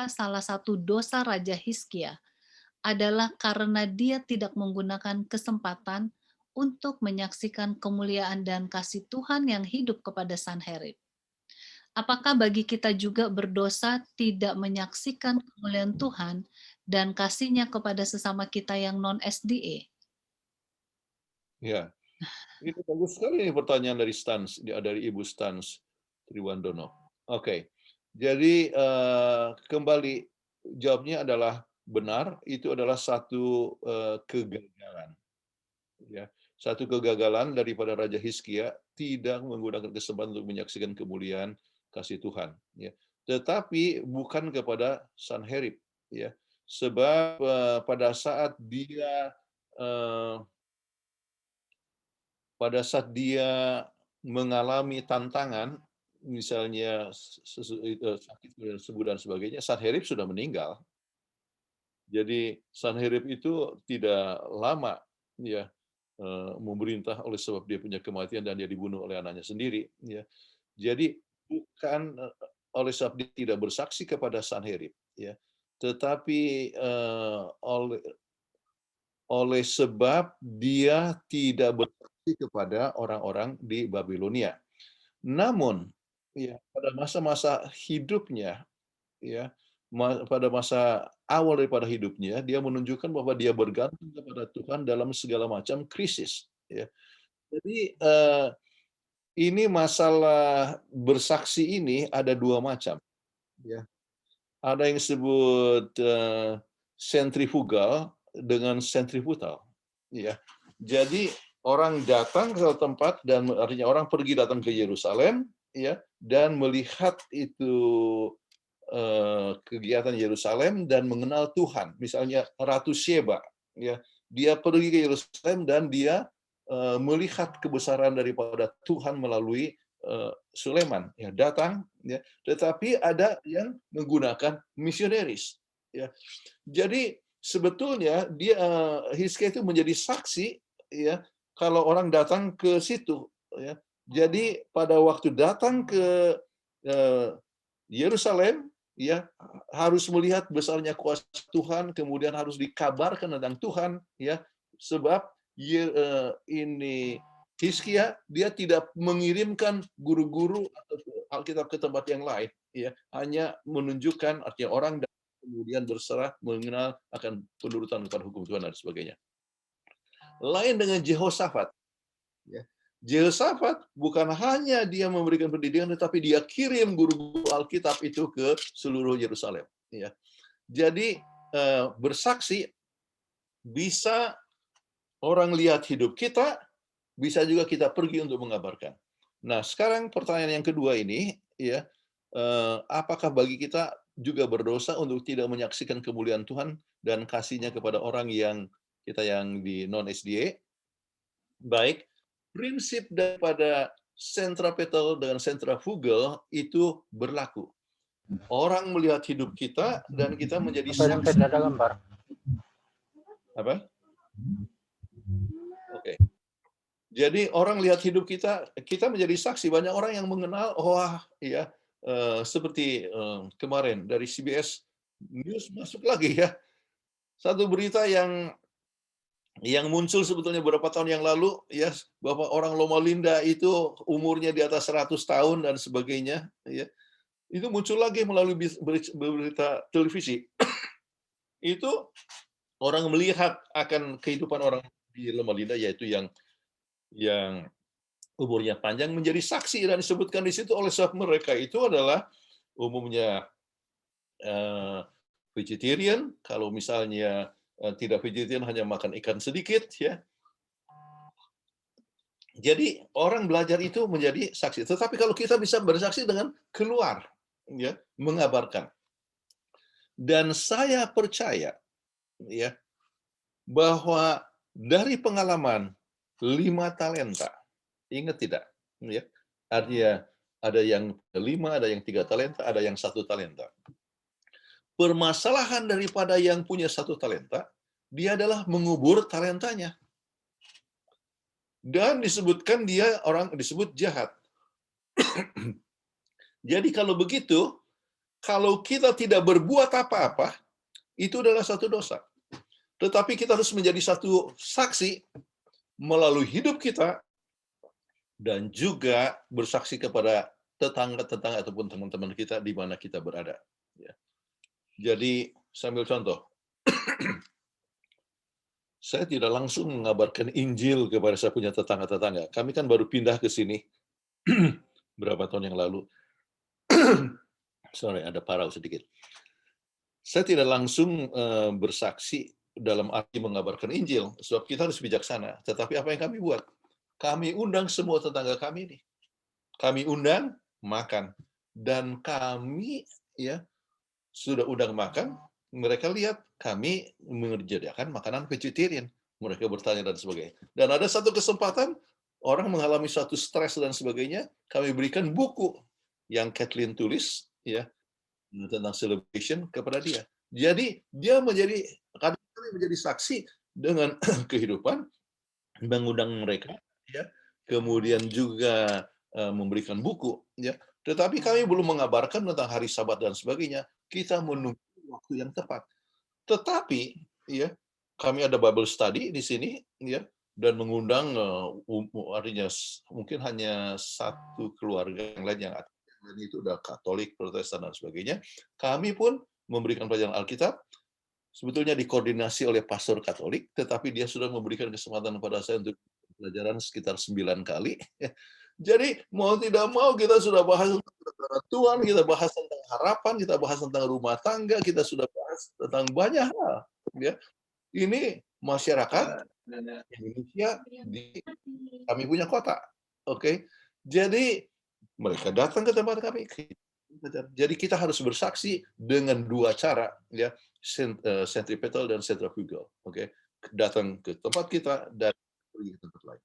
salah satu dosa Raja Hizkia adalah karena dia tidak menggunakan kesempatan untuk menyaksikan kemuliaan dan kasih Tuhan yang hidup kepada Sanherib? apakah bagi kita juga berdosa tidak menyaksikan kemuliaan Tuhan dan kasih-Nya kepada sesama kita yang non-SDA? Ya, ini bagus sekali nih pertanyaan dari Ibu Stans Triwandono. Oke, jadi kembali jawabnya adalah benar, itu adalah satu kegagalan. Ya, satu kegagalan daripada Raja Hizkia tidak menggunakan kesempatan untuk menyaksikan kemuliaan kasih Tuhan. Ya, tetapi bukan kepada Sanherib. Ya, sebab pada saat dia mengalami tantangan, misalnya sakit dan sebagainya, Sanherib sudah meninggal. Jadi Sanherib itu tidak lama ya memerintah oleh sebab dia punya kematian dan dia dibunuh oleh anaknya sendiri. Ya. Jadi bukan oleh sebab dia tidak bersaksi kepada Sanherib, ya, tetapi oleh sebab dia tidak bersaksi kepada orang-orang di Babilonia. Namun, ya, pada masa-masa hidupnya, ya, pada masa awal daripada hidupnya, dia menunjukkan bahwa dia bergantung kepada Tuhan dalam segala macam krisis. Ya. Jadi ini masalah bersaksi ini ada dua macam. Ya. Ada yang disebut sentrifugal dengan sentrifugal. Ya. Jadi orang datang ke tempat dan artinya orang datang ke Yerusalem, ya, dan melihat itu kegiatan Yerusalem dan mengenal Tuhan. Misalnya Ratu Sheba, ya, dia pergi ke Yerusalem dan dia melihat kebesaran daripada Tuhan melalui Sulaiman, ya, datang, ya. Tetapi ada yang menggunakan misionaris, ya. Jadi sebetulnya Hizkia itu menjadi saksi, ya, kalau orang datang ke situ, ya. Jadi pada waktu datang ke Yerusalem, ya, harus melihat besarnya kuasa Tuhan, kemudian harus dikabarkan tentang Tuhan, ya, sebab ini Hizkia dia tidak mengirimkan guru-guru atau Alkitab ke tempat yang lain, ya, hanya menunjukkan artinya orang kemudian berserah mengenal akan penurutan kepada hukum Tuhan dan sebagainya. Lain dengan Jehoshafat, ya. Jehoshafat bukan hanya dia memberikan pendidikan, tetapi dia kirim guru-guru Alkitab itu ke seluruh Yerusalem. Ya. Jadi bersaksi bisa orang lihat hidup kita, bisa juga kita pergi untuk mengabarkan. Nah, sekarang pertanyaan yang kedua ini, ya, apakah bagi kita juga berdosa untuk tidak menyaksikan kemuliaan Tuhan dan kasih-Nya kepada orang yang di non-SDA? Baik. Prinsip daripada sentripetal dengan sentrifugal itu berlaku. Orang melihat hidup kita dan kita menjadi saksi. Apa? Oke. Jadi orang lihat hidup kita, kita menjadi saksi. Banyak orang yang mengenal, wah, ya, seperti kemarin dari CBS News masuk lagi, ya, satu berita yang muncul sebetulnya beberapa tahun yang lalu, ya, bahwa orang Loma Linda itu umurnya di atas 100 tahun dan sebagainya, ya. Itu muncul lagi melalui berita televisi. Itu orang melihat akan kehidupan orang di Loma Linda, yaitu yang umurnya panjang menjadi saksi, dan disebutkan di situ oleh sebab mereka itu adalah umumnya vegetarian, kalau misalnya tidak vegetarian hanya makan ikan sedikit, ya. Jadi orang belajar itu menjadi saksi. Tetapi kalau kita bisa bersaksi dengan keluar, ya, mengabarkan. Dan saya percaya, ya, bahwa dari pengalaman 5 talenta, ingat tidak? Ya, artinya ada yang 5, ada yang 3 talenta, ada yang 1 talenta. Permasalahan daripada yang punya 1 talenta, dia adalah mengubur talentanya. Dan disebutkan dia orang disebut jahat. Jadi kalau begitu, kalau kita tidak berbuat apa-apa, itu adalah satu dosa. Tetapi kita harus menjadi satu saksi melalui hidup kita dan juga bersaksi kepada tetangga-tetangga ataupun teman-teman kita di mana kita berada. Ya. Jadi, sambil contoh, saya tidak langsung mengabarkan Injil kepada saya punya tetangga-tetangga. Kami kan baru pindah ke sini berapa tahun yang lalu. Sorry, ada parau sedikit. Saya tidak langsung bersaksi dalam arti mengabarkan Injil, sebab kita harus bijaksana. Tetapi apa yang kami buat? Kami undang semua tetangga kami nih. Kami undang makan. Dan kami ya sudah undang makan, mereka lihat kami menyediakan makanan vegetarian. Mereka bertanya dan sebagainya. Dan ada satu kesempatan, orang mengalami suatu stres dan sebagainya, kami berikan buku yang Kathleen tulis ya tentang celebration kepada dia. Jadi dia menjadi saksi dengan kehidupan, mengundang mereka, ya, kemudian juga memberikan buku, ya. Tetapi kami belum mengabarkan tentang hari Sabat dan sebagainya. Kita menunggu waktu yang tepat. Tetapi, ya, kami ada Bible study di sini, ya, dan mengundang artinya mungkin hanya satu keluarga yang lain yang itu udah Katolik, Protestan dan sebagainya. Kami pun memberikan pelajaran Alkitab. Sebetulnya dikoordinasi oleh pastor Katolik, tetapi dia sudah memberikan kesempatan kepada saya untuk pelajaran sekitar 9 kali. Jadi mau tidak mau kita sudah bahas tentang Tuhan, kita bahas tentang harapan, kita bahas tentang rumah tangga, kita sudah bahas tentang banyak hal. Ya. Ini masyarakat Indonesia kami punya kota, oke? Jadi mereka datang ke tempat kami. Jadi kita harus bersaksi dengan dua cara, ya, centripetal dan centrifugal, oke? Datang ke tempat kita dan pergi ke tempat lain.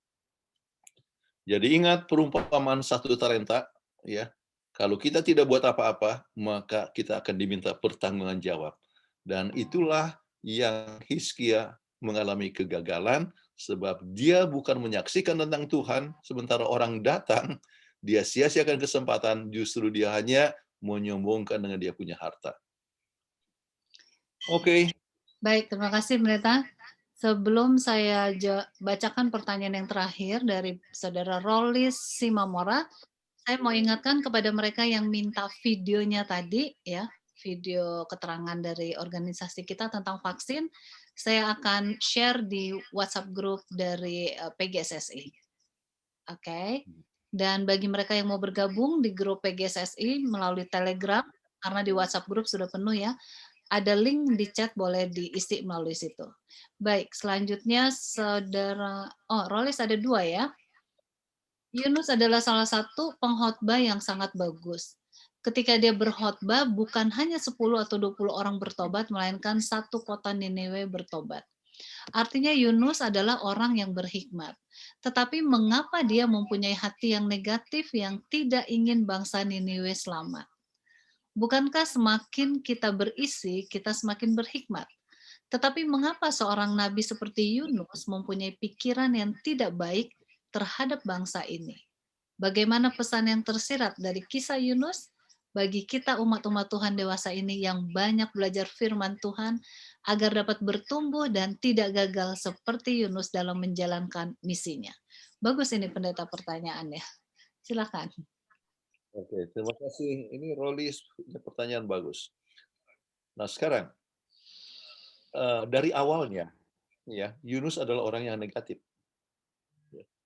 Jadi ingat perumpamaan 1 talenta, ya. Kalau kita tidak buat apa-apa, maka kita akan diminta pertanggungjawaban jawab. Dan itulah yang Hizkia mengalami kegagalan, sebab dia bukan menyaksikan tentang Tuhan, sementara orang datang, dia sia-siakan kesempatan, justru dia hanya menyombongkan dengan dia punya harta. Oke. Baik, terima kasih Pendeta. Sebelum saya bacakan pertanyaan yang terakhir dari Saudara Rolis Simamora, saya mau ingatkan kepada mereka yang minta videonya tadi, ya, video keterangan dari organisasi kita tentang vaksin, saya akan share di WhatsApp group dari PGSSI. Oke. Dan bagi mereka yang mau bergabung di grup PGSSI melalui Telegram, karena di WhatsApp group sudah penuh ya, ada link di chat, boleh diisi melalui situ. Baik, selanjutnya Saudara, Rolis ada 2 ya. Yunus adalah salah satu pengkhotbah yang sangat bagus. Ketika dia berkhotbah, bukan hanya 10 atau 20 orang bertobat, melainkan satu kota Niniwe bertobat. Artinya Yunus adalah orang yang berhikmat. Tetapi mengapa dia mempunyai hati yang negatif yang tidak ingin bangsa Niniwe selamat? Bukankah semakin kita berisi, kita semakin berhikmat? Tetapi mengapa seorang nabi seperti Yunus mempunyai pikiran yang tidak baik terhadap bangsa ini? Bagaimana pesan yang tersirat dari kisah Yunus bagi kita umat-umat Tuhan dewasa ini yang banyak belajar firman Tuhan agar dapat bertumbuh dan tidak gagal seperti Yunus dalam menjalankan misinya? Bagus ini Pendeta pertanyaannya. Silakan. Oke, terima kasih. Ini Rolis punya pertanyaan bagus. Nah sekarang dari awalnya, ya, Yunus adalah orang yang negatif.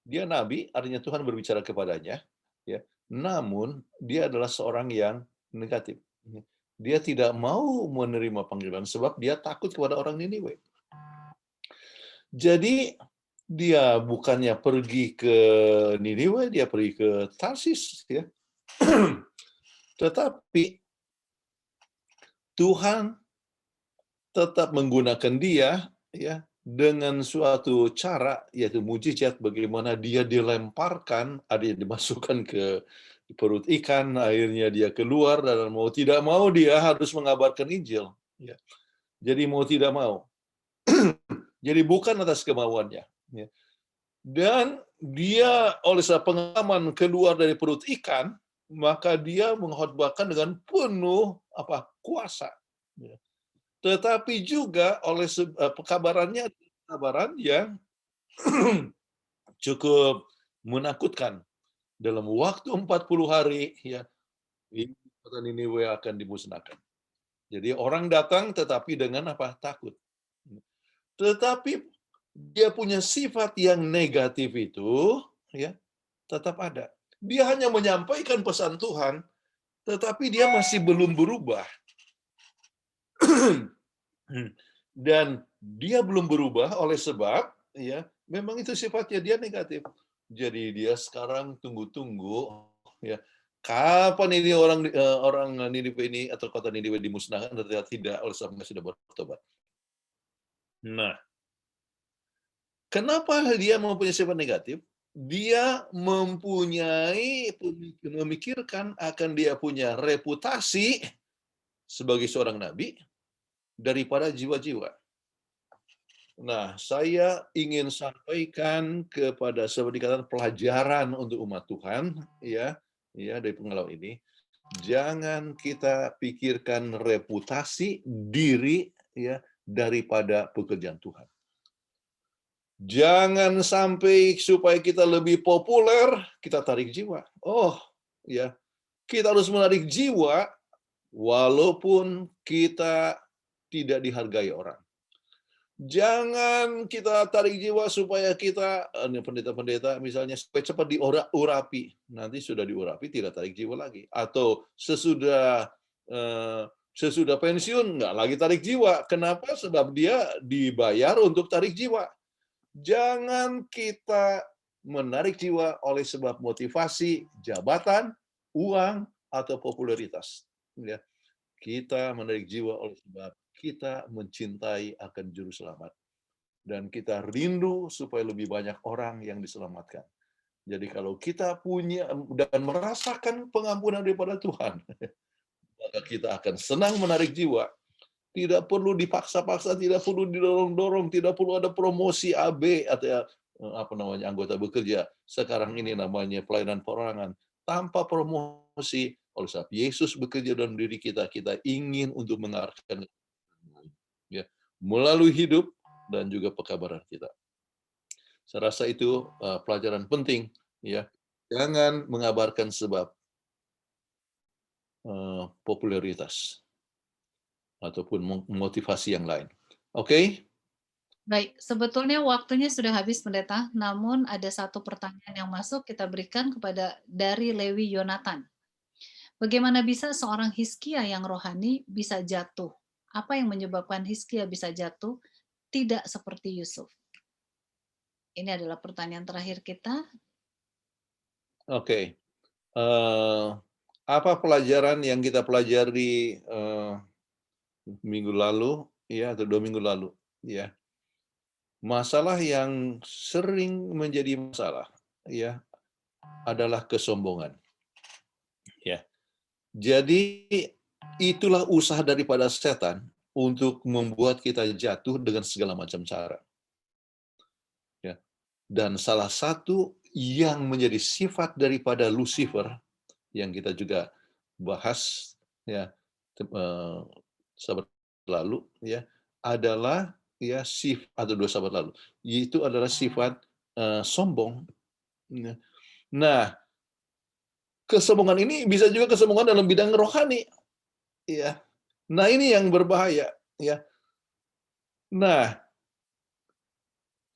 Dia nabi, artinya Tuhan berbicara kepadanya, ya. Namun dia adalah seorang yang negatif. Dia tidak mau menerima panggilan sebab dia takut kepada orang Niniwe. Jadi dia bukannya pergi ke Niniwe, dia pergi ke Tarsis, ya. Tetapi Tuhan tetap menggunakan dia, ya, dengan suatu cara, yaitu mujizat, bagaimana dia dilemparkan, ada yang dimasukkan ke perut ikan, akhirnya dia keluar, dan mau tidak mau dia harus mengabarkan Injil. Ya. Jadi mau tidak mau. Jadi bukan atas kemauannya. Ya. Dan dia oleh sebab pengalaman keluar dari perut ikan, maka dia mengkhotbahkan dengan penuh kuasa. Ya. Tetapi juga oleh kabaran yang cukup menakutkan. dalam waktu 40 hari, ya, ini kota Niniwe akan dimusnahkan. Jadi orang datang tetapi dengan apa? Takut. Tetapi dia punya sifat yang negatif itu, ya, tetap ada. Dia hanya menyampaikan pesan Tuhan, tetapi dia masih belum berubah. Dan dia belum berubah oleh sebab, ya, memang itu sifatnya dia negatif. Jadi dia sekarang tunggu-tunggu, ya, kapan ini orang Niniwe ini atau kota Niniwe dimusnahkan, ternyata tidak, oleh sebab mereka sudah bertobat. Nah, kenapa dia mempunyai sifat negatif? Dia memikirkan akan dia punya reputasi sebagai seorang nabi daripada jiwa-jiwa. Nah, saya ingin sampaikan kepada sahabat dikatakan pelajaran untuk umat Tuhan, ya dari pengalaman ini. Jangan kita pikirkan reputasi diri, ya, daripada pekerjaan Tuhan. Jangan sampai supaya kita lebih populer, kita tarik jiwa. Oh, ya, kita harus menarik jiwa walaupun kita tidak dihargai orang. Jangan kita tarik jiwa supaya kita, pendeta-pendeta misalnya, supaya cepat diurapi. Nanti sudah diurapi, tidak tarik jiwa lagi. Atau sesudah pensiun, nggak lagi tarik jiwa. Kenapa? Sebab dia dibayar untuk tarik jiwa. Jangan kita menarik jiwa oleh sebab motivasi, jabatan, uang, atau popularitas. Ya. Kita menarik jiwa oleh sebab kita mencintai akan juru selamat. Dan kita rindu supaya lebih banyak orang yang diselamatkan. Jadi kalau kita punya dan merasakan pengampunan daripada Tuhan, maka kita akan senang menarik jiwa. Tidak perlu dipaksa-paksa, tidak perlu didorong-dorong, tidak perlu ada promosi AB atau anggota bekerja. Sekarang ini namanya pelayanan perorangan. Tanpa promosi, oleh sebab Yesus bekerja dalam diri kita, kita ingin untuk mengarahkan, ya, melalui hidup dan juga pekabaran kita. Saya rasa itu pelajaran penting, ya. Jangan mengabarkan sebab popularitas ataupun motivasi yang lain. Oke? Baik, sebetulnya waktunya sudah habis, Pendeta. Namun ada satu pertanyaan yang masuk, kita berikan dari Lewi Yonatan. Bagaimana bisa seorang Hizkia yang rohani bisa jatuh? Apa yang menyebabkan Hizkia bisa jatuh tidak seperti Yusuf? Ini adalah pertanyaan terakhir kita. Oke. Apa pelajaran yang kita pelajari minggu lalu, ya, atau 2 minggu lalu, ya? Masalah yang sering menjadi masalah, ya, adalah kesombongan. Ya. Jadi itulah usaha daripada setan untuk membuat kita jatuh dengan segala macam cara. Ya. Dan salah satu yang menjadi sifat daripada Lucifer yang kita juga bahas, ya, sahabat lalu, ya, adalah, ya, atau 2 sahabat lalu, yaitu adalah sifat sombong. Nah, kesombongan ini bisa juga kesombongan dalam bidang rohani, ya. Nah, ini yang berbahaya, ya. Nah,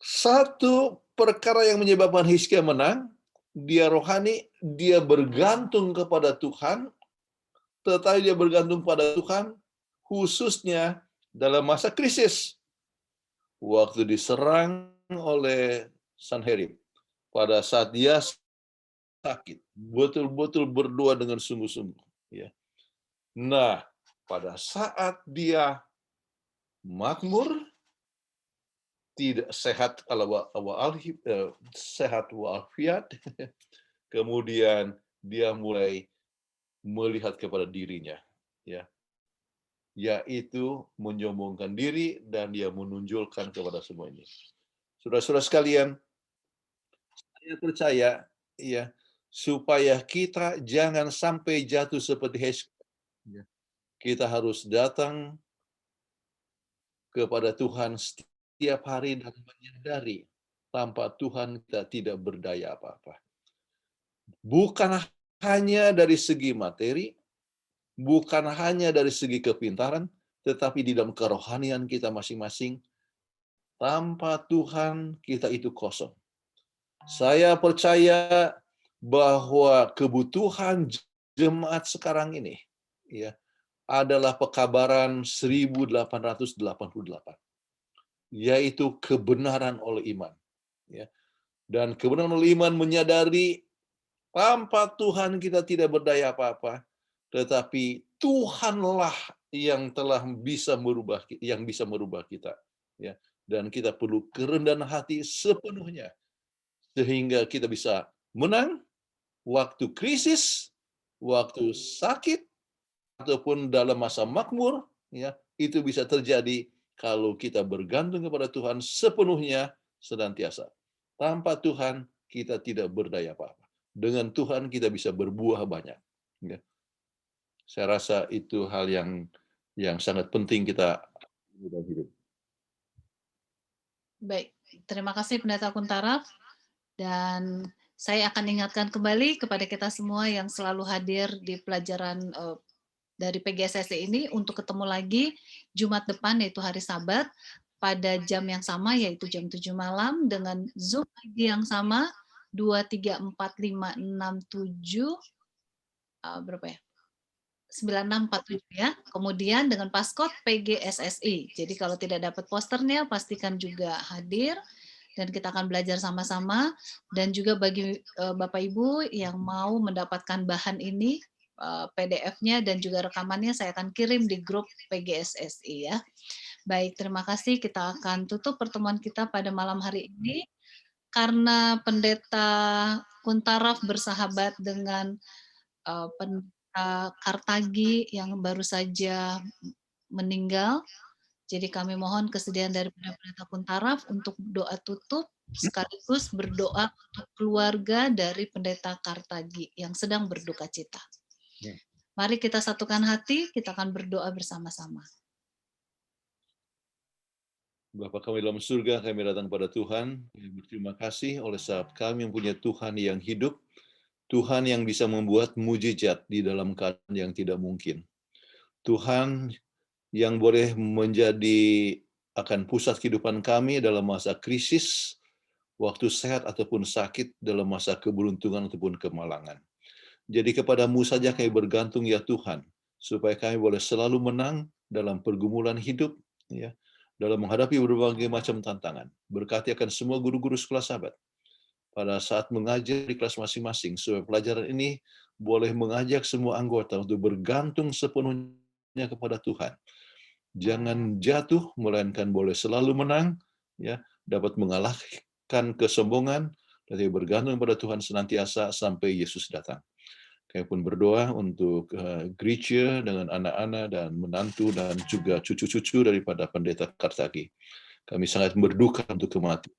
satu perkara yang menyebabkan Hizkia menang, dia rohani, dia bergantung kepada Tuhan, tetapi dia bergantung pada Tuhan khususnya dalam masa krisis. Waktu diserang oleh Sanherib, pada saat dia sakit, betul-betul berdoa dengan sungguh-sungguh. Ya. Nah, pada saat dia makmur, tidak sehat sehat walafiat, kemudian dia mulai melihat kepada dirinya, ya, yaitu menyombongkan diri dan dia menunjukkan kepada semua ini. Saudara-saudara sekalian, saya percaya, ya, supaya kita jangan sampai jatuh seperti Hizkia, kita harus datang kepada Tuhan setiap hari dan menyadari tanpa Tuhan kita tidak berdaya apa-apa. bukan hanya dari segi materi, bukan hanya dari segi kepintaran, tetapi di dalam kerohanian kita masing-masing. Tanpa Tuhan kita itu kosong. Saya percaya bahwa kebutuhan jemaat sekarang ini ya adalah pekabaran 1888, yaitu kebenaran oleh iman. Ya. Dan kebenaran oleh iman menyadari tanpa Tuhan kita tidak berdaya apa-apa, tetapi Tuhanlah yang telah bisa merubah, yang bisa merubah kita. Ya. Dan kita perlu kerendahan hati sepenuhnya sehingga kita bisa menang waktu krisis, waktu sakit, ataupun dalam masa makmur. Ya, itu bisa terjadi kalau kita bergantung kepada Tuhan sepenuhnya senantiasa. Tanpa Tuhan kita tidak berdaya apa-apa. Dengan Tuhan kita bisa berbuah banyak. Ya. Saya rasa itu hal yang sangat penting kita hidup. Baik, terima kasih Pendeta Kuntaraf. Dan saya akan ingatkan kembali kepada kita semua yang selalu hadir di pelajaran dari PGSSI ini untuk ketemu lagi Jumat depan, yaitu hari Sabat, pada jam yang sama, yaitu jam 7 malam, dengan Zoom ID yang sama, 2345667, berapa ya? 9647 ya. Kemudian dengan paskot PGSSI. Jadi kalau tidak dapat posternya, pastikan juga hadir. Dan kita akan belajar sama-sama. Dan juga bagi Bapak Ibu yang mau mendapatkan bahan ini, PDF-nya dan juga rekamannya saya akan kirim di grup PGSSI ya. Baik, terima kasih. Kita akan tutup pertemuan kita pada malam hari ini. Karena Pendeta Kuntaraf bersahabat dengan Pendeta Kartagi yang baru saja meninggal. Jadi kami mohon kesediaan dari Pendeta Kuntaraf untuk doa tutup sekaligus berdoa untuk keluarga dari Pendeta Kartagi yang sedang berduka cita. Mari kita satukan hati, kita akan berdoa bersama-sama. Bapa kami dalam surga, kami datang pada Tuhan. Berterima kasih oleh sebab kami mempunyai Tuhan yang hidup, Tuhan yang bisa membuat mujizat di dalam keadaan yang tidak mungkin. Tuhan yang boleh menjadi akan pusat kehidupan kami dalam masa krisis, waktu sehat ataupun sakit, dalam masa keberuntungan ataupun kemalangan. Jadi kepadamu saja kami bergantung ya Tuhan, supaya kami boleh selalu menang dalam pergumulan hidup, ya, dalam menghadapi berbagai macam tantangan. Berkati akan semua guru-guru sekolah Sabat pada saat mengajar di kelas masing-masing, supaya pelajaran ini boleh mengajak semua anggota untuk bergantung sepenuhnya kepada Tuhan. Jangan jatuh, melainkan boleh selalu menang, ya, dapat mengalahkan kesombongan, dan bergantung pada Tuhan senantiasa sampai Yesus datang. Kami pun berdoa untuk gereja dengan anak-anak dan menantu dan juga cucu-cucu daripada Pendeta Kartagi. Kami sangat berduka untuk kematian.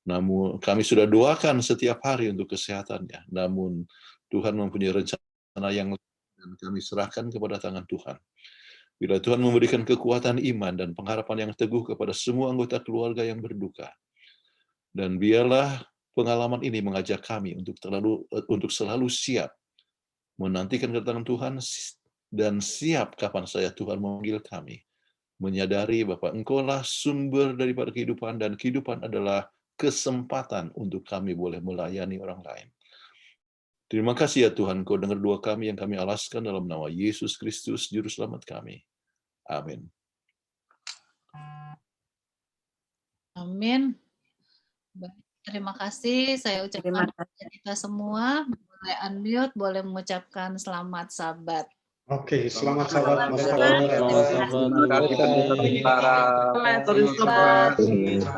Namun kami sudah doakan setiap hari untuk kesehatannya. Namun Tuhan mempunyai rencana yang lain dan kami serahkan kepada tangan Tuhan. Bila Tuhan memberikan kekuatan iman dan pengharapan yang teguh kepada semua anggota keluarga yang berduka. Dan biarlah pengalaman ini mengajak kami untuk selalu siap menantikan kedatangan Tuhan dan siap kapan saja Tuhan memanggil kami. Menyadari bahwa Engkaulah sumber daripada kehidupan dan kehidupan adalah kesempatan untuk kami boleh melayani orang lain. Terima kasih ya Tuhan, Kau dengar doa kami yang kami alaskan dalam nama Yesus Kristus, Juru Selamat kami. Amin. Amin. Terima kasih. Saya ucapkan kepada kita semua. Boleh unmute, boleh mengucapkan selamat Sabat. Oke, selamat Sabat. Selamat Sabat. Terima kasih.